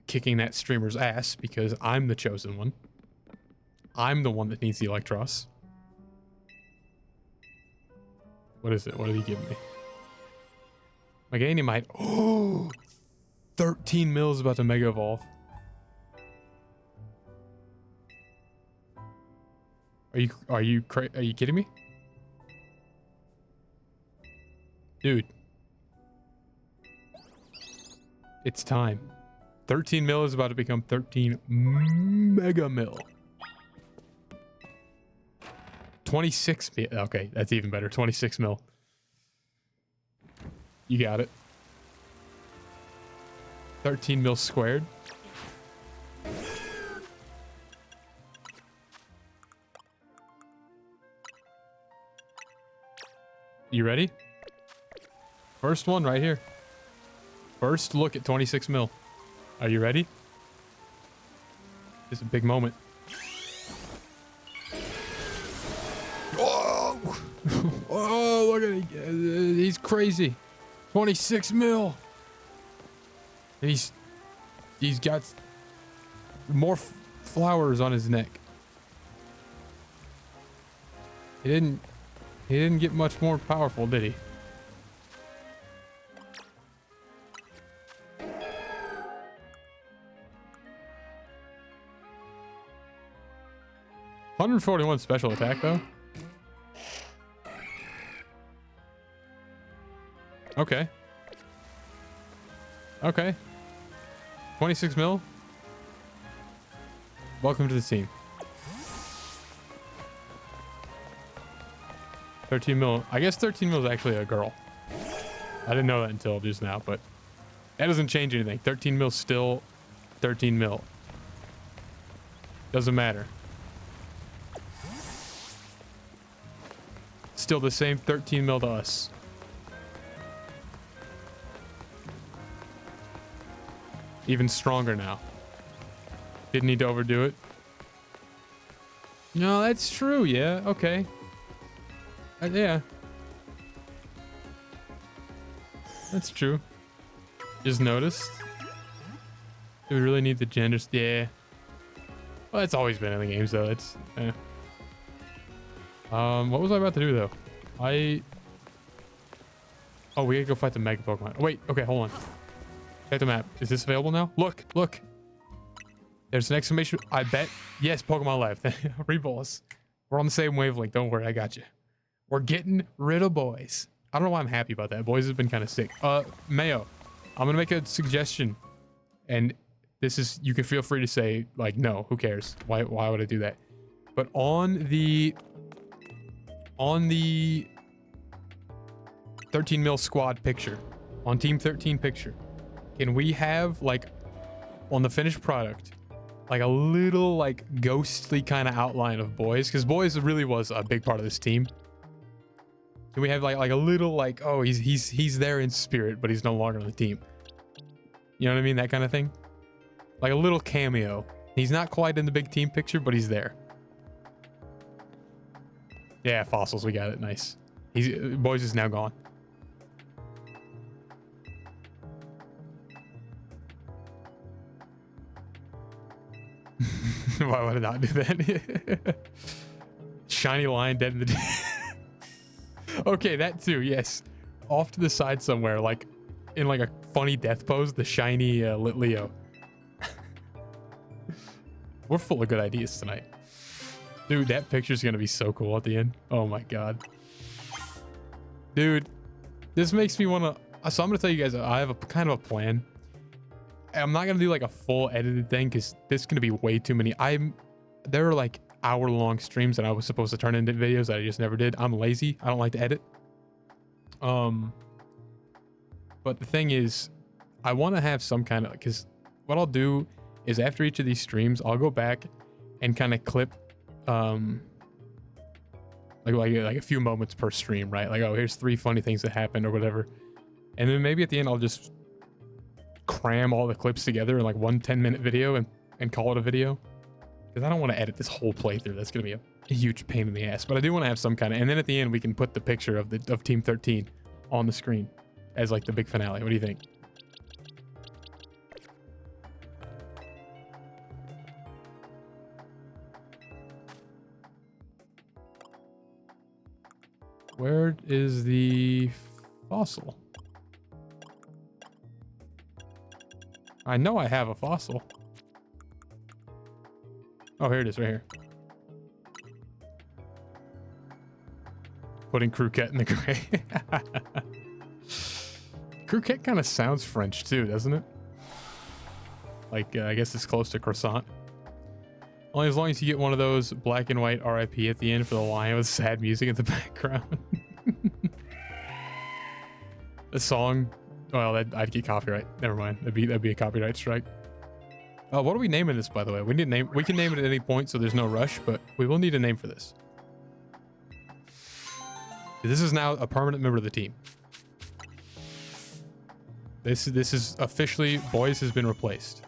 kicking that streamer's ass because I'm the chosen one. I'm the one that needs the Electros. What is it? What did he give me? Meganium might. Oh, 13 mils about to Mega Evolve. Are you kidding me? Dude. It's time. 13 mil is about to become 13 mega mil. 26 mil. Okay, that's even better. 26 mil. You got it. 13 mil squared. You ready? First one right here. First look at 26 mil. Are you ready? It's a big moment. Oh, oh, look at him. He's crazy. 26 mil. He's got more flowers on his neck. He didn't get much more powerful, did he? $141 special attack though. Okay. Okay. 26 mil. Welcome to the team. 13 mil. I guess 13 mil is actually a girl. I didn't know that until just now, but that doesn't change anything. 13 mil still 13 mil. Doesn't matter. Still the same 13 mil to us. Even stronger now. Didn't need to overdo it. No, that's true. Yeah. Okay. Yeah. That's true. Just noticed. Do we really need the genders? Yeah. Well, that's always been in the games though. It's what was I about to do though? Oh, we gotta go fight the Mega Pokemon. Wait, okay, hold on. Check the map. Is this available now? Look. There's an exclamation. I bet. Yes, Pokemon Live. Reballs. We're on the same wavelength. Don't worry, I got you. We're getting rid of boys. I don't know why I'm happy about that. Boys have been kind of sick. Mayo, I'm gonna make a suggestion, and this is, you can feel free to say like, no, who cares? Why would I do that? But on the 13 mil squad picture, on Team 13 picture, can we have like on the finished product, like a little like ghostly kind of outline of boys? Because boys really was a big part of this team. Can we have like a little like, oh, he's there in spirit, but he's no longer on the team. You know what I mean? That kind of thing. Like a little cameo. He's not quite in the big team picture, but he's there. Yeah, fossils. We got it. Nice. Boys is now gone. Why would I not do that? Shiny lion dead in the... Okay, that too, yes. Off to the side somewhere, like in like a funny death pose, the shiny lit Leo. We're full of good ideas tonight. Dude, that picture's gonna be so cool at the end. Oh my god. Dude, this makes me wanna... So I'm gonna tell you guys, I have a kind of a plan. I'm not gonna do like a full edited thing because this is gonna be way too many. There are like hour-long streams that I was supposed to turn into videos that I just never did. I'm lazy. I don't like to edit. But the thing is, I want to have some kind of, because what I'll do is after each of these streams, I'll go back and kind of clip like a few moments per stream, right? Like, oh, here's 3 funny things that happened or whatever. And then maybe at the end, I'll just cram all the clips together in like one 10-minute video and call it a video. Because I don't want to edit this whole playthrough. That's going to be a huge pain in the ass. But I do want to have some kind of... And then at the end, we can put the picture of Team 13 on the screen as like the big finale. What do you think? Where is the fossil? I know I have a fossil. Oh, here it is, right here. Putting croquette in the gray. Croquette kind of sounds French too, doesn't it? Like, I guess it's close to croissant. Only as long as you get one of those black and white RIP at the end for the lion with sad music in the background. The song, well, I'd get copyright. Never mind. That'd be a copyright strike. What are we naming this, by the way? We need a name. We can name it at any point, so there's no rush, but we will need a name for this. This is now a permanent member of the team. This is officially, Boys has been replaced.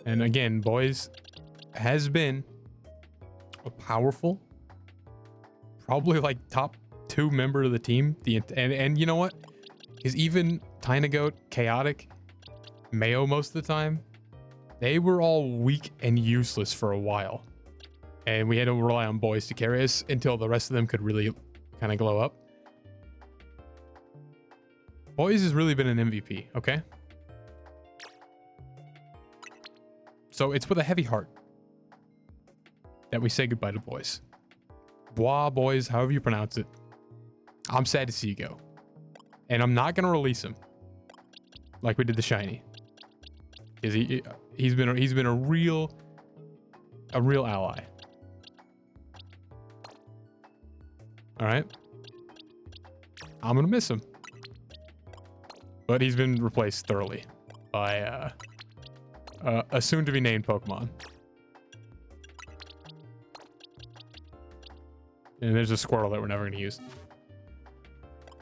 And again, Boys has been a powerful probably like top 2 member of the team. And you know what? Is even Goat, Chaotic, Mayo most of the time, they were all weak and useless for a while. And we had to rely on boys to carry us until the rest of them could really kind of glow up. Boys has really been an MVP, okay? So it's with a heavy heart that we say goodbye to boys. Bois, boys, however you pronounce it. I'm sad to see you go. And I'm not going to release him like we did the shiny. Because he's been a real ally. All right. I'm going to miss him. But he's been replaced thoroughly by a soon-to-be named Pokemon. And there's a Squirtle that we're never going to use.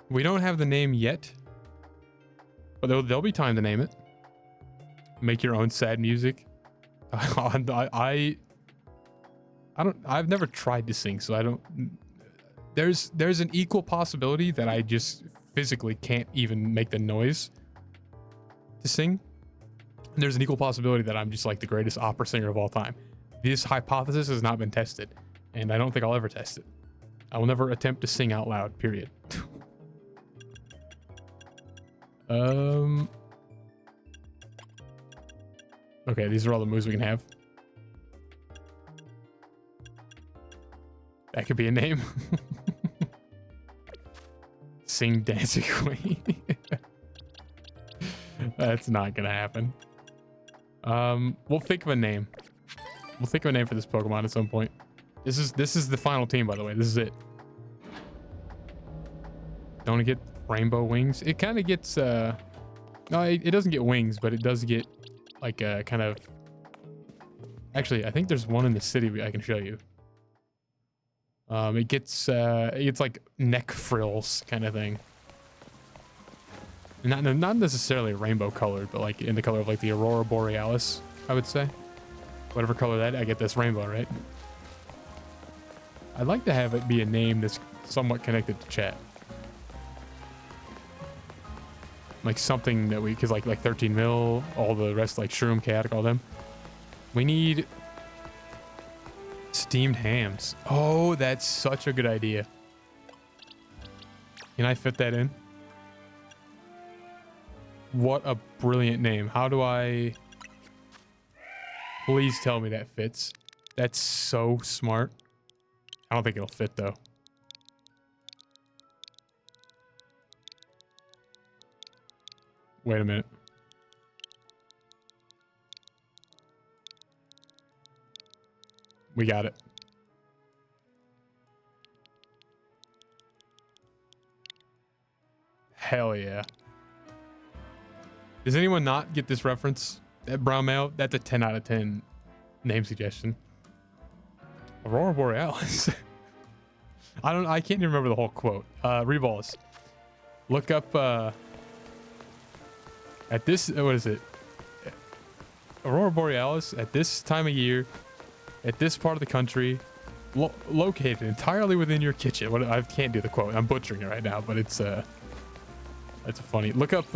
We don't have the name yet, but there'll be time to name it. Make your own sad music. I've never tried to sing, so I don't. There's an equal possibility that I just physically can't even make the noise to sing. And there's an equal possibility that I'm just like the greatest opera singer of all time. This hypothesis has not been tested, and I don't think I'll ever test it. I will never attempt to sing out loud, period. Okay, these are all the moves we can have. That could be a name. Sing Dancing Queen. That's not gonna happen. We'll think of a name. We'll think of a name for this Pokemon at some point. This is the final team, by the way. This is it. Don't it get rainbow wings? It kind of gets no, it doesn't get wings, but it does get like a kind of. Actually, I think there's one in the city I can show you. It gets like neck frills kind of thing. Not necessarily rainbow colored, but like in the color of like the Aurora Borealis, I would say. Whatever color that, I get this rainbow, right? I'd like to have it be a name that's somewhat connected to chat. Like something that we, cause like 13 mil, all the rest like Shroom, Chaotic, all them. We need steamed hams. Oh, that's such a good idea. Can I fit that in? What a brilliant name. How do I... Please tell me that fits. That's so smart. I don't think it'll fit though. Wait a minute. We got it. Hell yeah. Does anyone not get this reference? That brown male, that's a 10 out of 10 name suggestion. Aurora Borealis. I can't even remember the whole quote. Reballs. Look up at this, what is it? Aurora Borealis at this time of year, at this part of the country, located entirely within your kitchen. I can't do the quote. I'm butchering it right now, but it's that's funny. Look up.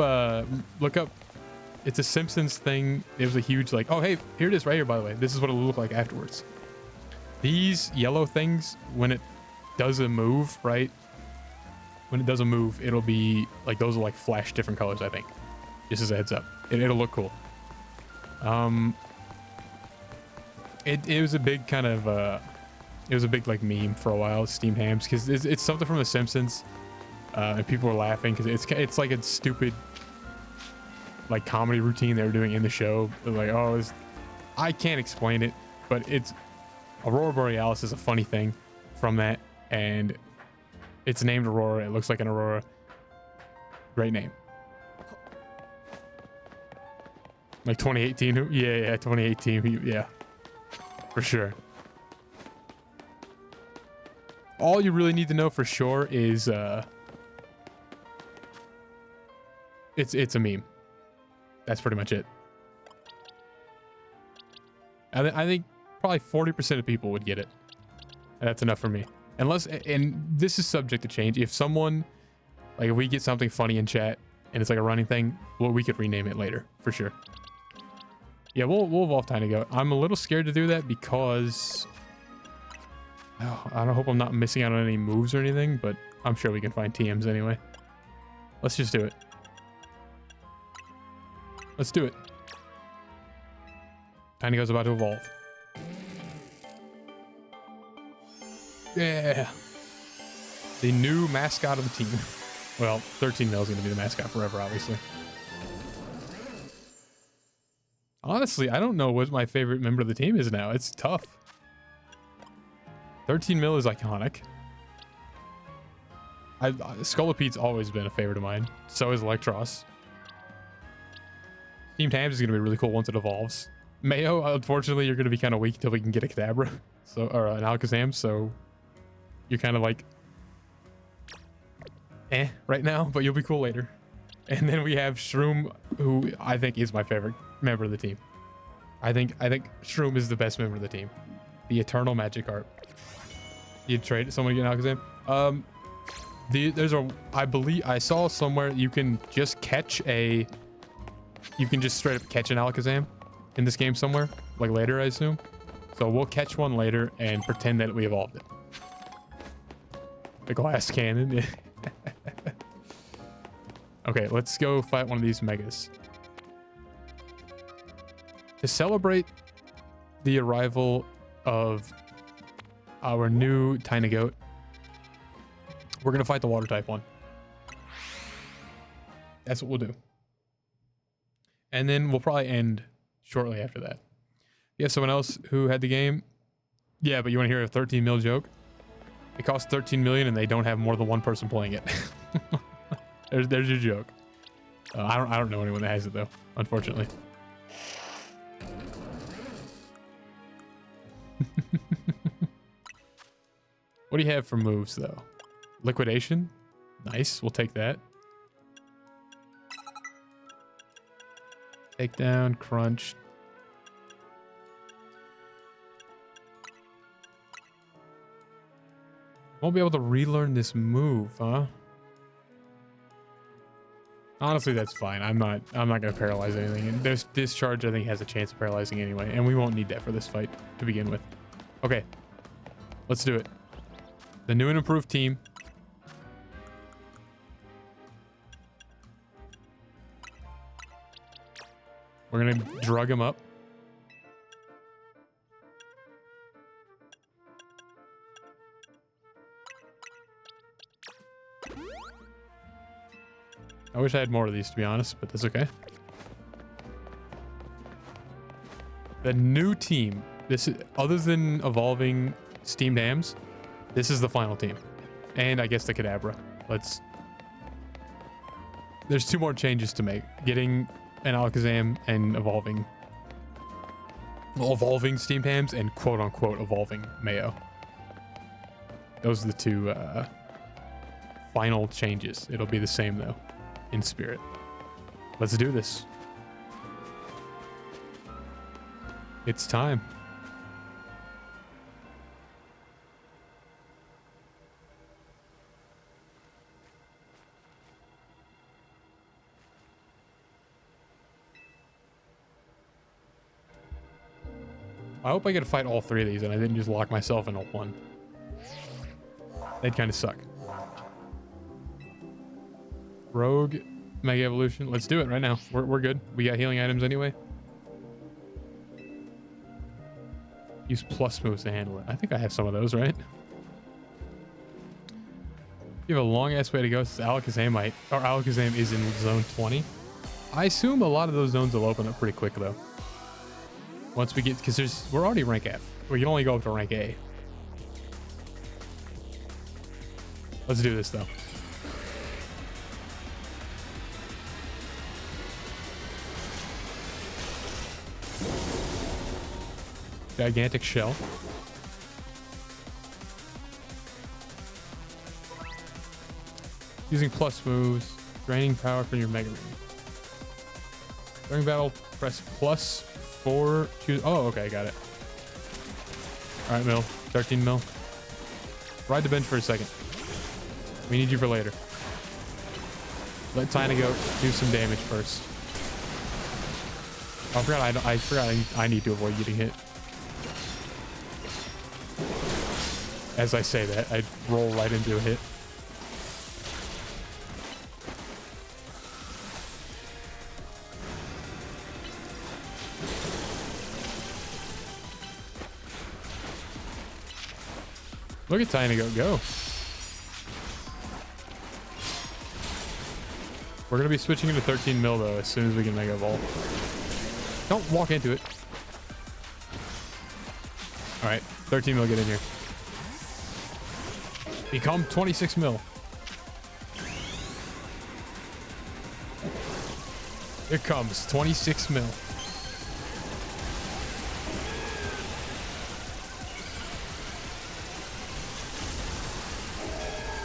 It's a Simpsons thing. It was a huge like. Oh hey, here it is right here. By the way, this is what it'll look like afterwards. These yellow things, when it does a move, right? When it does a move, it'll be like those will like flash different colors. I think. Just as a heads up, it'll look cool. It was a big kind of it was a big like meme for a while, steamed hams, because it's something from The Simpsons, and people were laughing because it's like a stupid like comedy routine they were doing in the show. They're like, oh, I can't explain it, but it's Aurora Borealis is a funny thing from that, and it's named Aurora. It looks like an Aurora. Great name. Like 2018. Yeah, 2018. Yeah. For sure. All you really need to know for sure is it's a meme. That's pretty much it. I think probably 40% of people would get it. That's enough for me. Unless, and this is subject to change. If someone, like if we get something funny in chat and it's like a running thing, well, we could rename it later for sure. Yeah, we'll evolve Tiny Goat. I'm a little scared to do that because I don't hope I'm not missing out on any moves or anything, but I'm sure we can find TMs anyway. Let's just do it. Let's do it. Tiny Goat's about to evolve. Yeah. The new mascot of the team. Well, 13 mil is going to be the mascot forever, obviously. Honestly, I don't know what my favorite member of the team is now. It's tough. 13 mil is iconic. Scoliped's always been a favorite of mine. So is Electros. Team Tams is going to be really cool once it evolves. Mayo, unfortunately, you're going to be kind of weak until we can get a Kadabra. So, or an Alakazam, so you're kind of like right now, but you'll be cool later. And then we have Shroom, who I think is my favorite member of the team. I think Shroom is the best member of the team. The Eternal Magikarp. You trade someone to get an Alakazam? There's a, I believe I saw somewhere you can just catch a, you can just straight up catch an Alakazam in this game somewhere, like later, I assume. So we'll catch one later and pretend that we evolved it. The glass cannon. Okay, let's go fight one of these megas. To celebrate the arrival of our new Tiny Goat, we're going to fight the water type one. That's what we'll do. And then we'll probably end shortly after that. You have someone else who had the game? Yeah, but you want to hear a 13 mil joke? It costs 13 million and they don't have more than one person playing it. There's your joke. I don't know anyone that has it though, unfortunately. What do you have for moves though? Liquidation? Nice, we'll take that. Takedown, crunch. Won't be able to relearn this move, huh? Honestly, that's fine. I'm not gonna paralyze anything. And there's discharge, I think, has a chance of paralyzing anyway, and we won't need that for this fight to begin with. Okay, let's do it. The new and improved team. We're gonna drug him up. I wish I had more of these, to be honest, but that's okay. The new team. This is, other than evolving Steam Dams, this is the final team. And I guess the Kadabra. There's two more changes to make. Getting an Alakazam and evolving Steam Dams and quote-unquote evolving Mayo. Those are the two final changes. It'll be the same, though. In spirit. Let's do this. It's time. I hope I get to fight all three of these and I didn't just lock myself into one. That'd kind of suck. Rogue Mega Evolution. Let's do it right now. We're good. We got healing items anyway. Use plus moves to handle it. I think I have some of those, right? You have a long ass way to go. Since Alakazamite, or Alakazam is in zone 20. I assume a lot of those zones will open up pretty quick though. Once we get, because we're already rank F. We can only go up to rank A. Let's do this though. Gigantic shell. Using plus moves, draining power from your Mega Ring. During battle, press plus 4. Choose. Oh, okay, got it. All right, Mil. 13 mil. Ride the bench for a second. We need you for later. Let Tina go do some damage first. Oh, I forgot I need to avoid getting hit. As I say that, I roll right into a hit. Look at Tina go. We're going to be switching into 13 mil though as soon as we can Mega Evolve. Don't walk into it. Alright, 13 mil, get in here. Become 26 mil. Here comes 26 mil.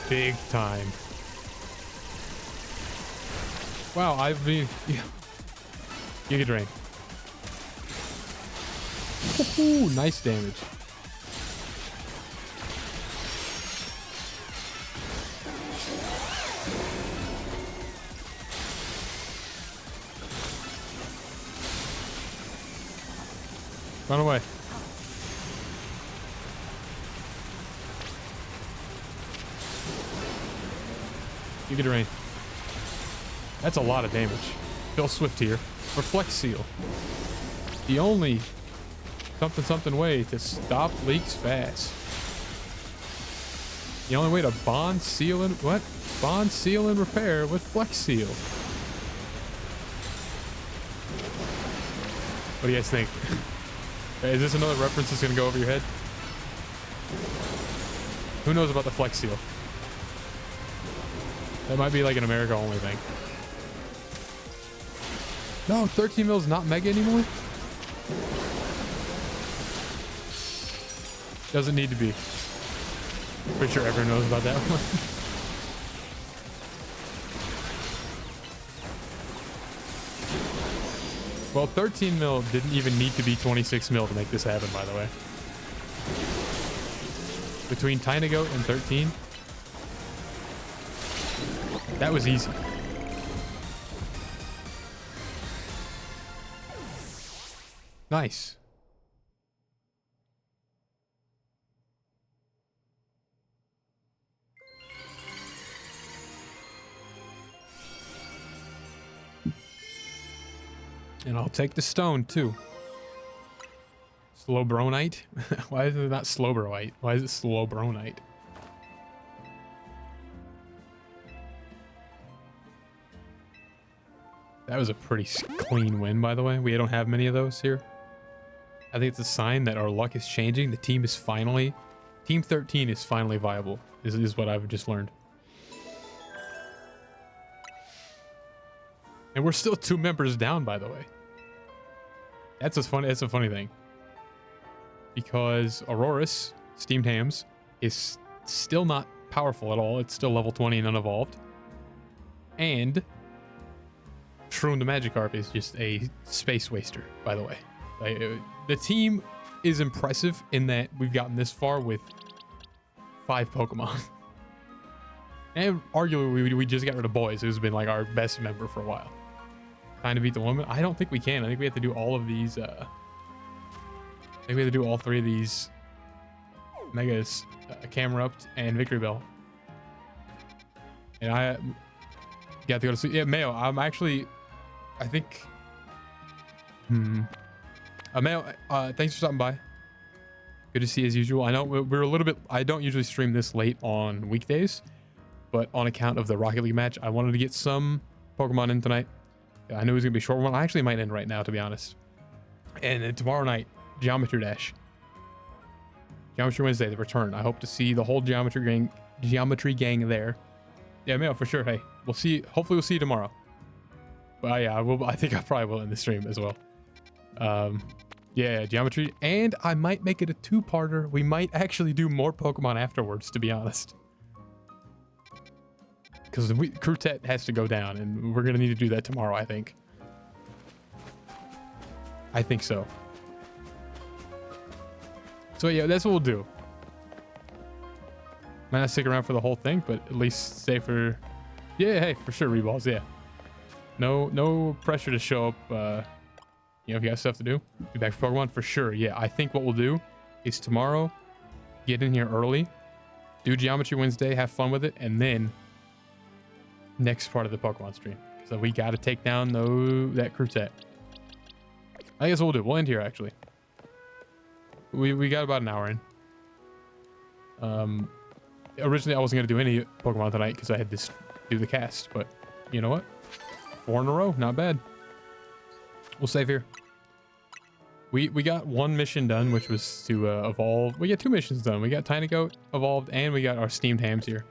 Big time. Wow, I've been... Yeah. Giga Drain. Ooh, nice damage. Run away. Giga Drain. That's a lot of damage. Phil Swift here. Reflect Seal. The only something way to stop leaks fast. The only way to bond, seal, and what? Bond, seal, and repair with Flex Seal. What do you guys think? Is this another reference that's gonna go over your head? Who knows about the Flex Seal? That might be like an America only thing. No, 13 mil is not mega anymore? Doesn't need to be. Pretty sure everyone knows about that one. Well, 13 mil didn't even need to be 26 mil to make this happen, by the way. Between Tiny Goat and 13, that was easy. Nice. And I'll take the stone too. Slowbronite? Why is it not Slowbronite? Why is it Slowbronite? That was a pretty clean win, by the way. We don't have many of those here. I think it's a sign that our luck is changing. The team is finally... Team 13 is finally viable. This is what I've just learned. And we're still 2 members down, by the way. That's a funny thing. Because Aurorus, Steamed Hams, is still not powerful at all. It's still level 20 and unevolved. And Shroom the Magikarp is just a space waster, by the way. The team is impressive in that we've gotten this far with 5 Pokemon. And arguably, we just got rid of Boys, who's been like our best member for a while. Trying to beat the woman? I don't think we can. I think we have to do all of these. I think we have to do all 3 of these Megas, Camerupt, and Victory Bell. And I got to go to sleep. Yeah, Mayo. I'm actually, I think. Mayo, thanks for stopping by. Good to see you as usual. I know we're a little bit. I don't usually stream this late on weekdays, but on account of the Rocket League match, I wanted to get some Pokemon in tonight. I knew it was gonna be a short one. I actually might end right now, to be honest. And then tomorrow night, Geometry Dash. Geometry Wednesday, the return. I hope to see the whole Geometry gang there. Yeah, Mail, for sure. Hey, we'll see. Hopefully we'll see you tomorrow. But yeah, I think I probably will in the stream as well. Yeah, Geometry. And I might make it a 2-parter. We might actually do more Pokemon afterwards, to be honest. Because Crutet has to go down, and we're going to need to do that tomorrow, I think. I think so. So yeah, that's what we'll do. Might not stick around for the whole thing, but at least stay for... Yeah, hey, for sure, Reballs, yeah. No pressure to show up, you know, if you got stuff to do. Be back for Pokemon, for sure, yeah. I think what we'll do is tomorrow, get in here early, do Geometry Wednesday, have fun with it, and then next part of the Pokemon stream. So we got to take down that Crutet. I guess we'll do. We'll end here, actually. We got about an hour in. Originally, I wasn't going to do any Pokemon tonight because I had to do the cast, but you know what? 4 in a row. Not bad. We'll save here. We got 1 mission done, which was to evolve. We got 2 missions done. We got Tiny Goat evolved, and we got our steamed hams here.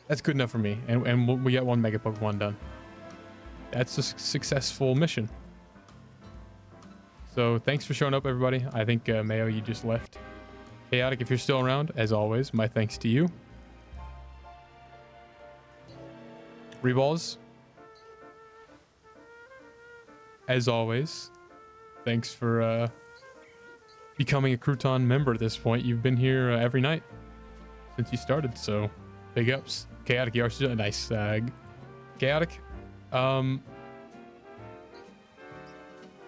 That's good enough for me. And we got 1 Mega Pokemon done. That's a successful mission. So thanks for showing up, everybody. I think, Mayo, you just left. Chaotic, if you're still around, as always, my thanks to you. Reballs, as always, thanks for becoming a Crouton member at this point. You've been here every night since you started, so big ups. Chaotic, you are still nice. Chaotic, I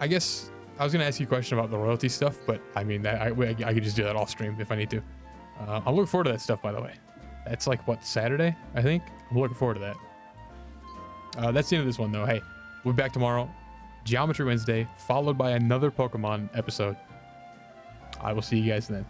guess I was gonna ask you a question about the royalty stuff, but I mean, I could just do that off stream if I need to. I'm looking forward to that stuff, by the way. That's like, what, Saturday, I think? I'm looking forward to that. That's the end of this one, though. Hey, we'll be back tomorrow. Geometry Wednesday, followed by another Pokemon episode. I will see you guys then.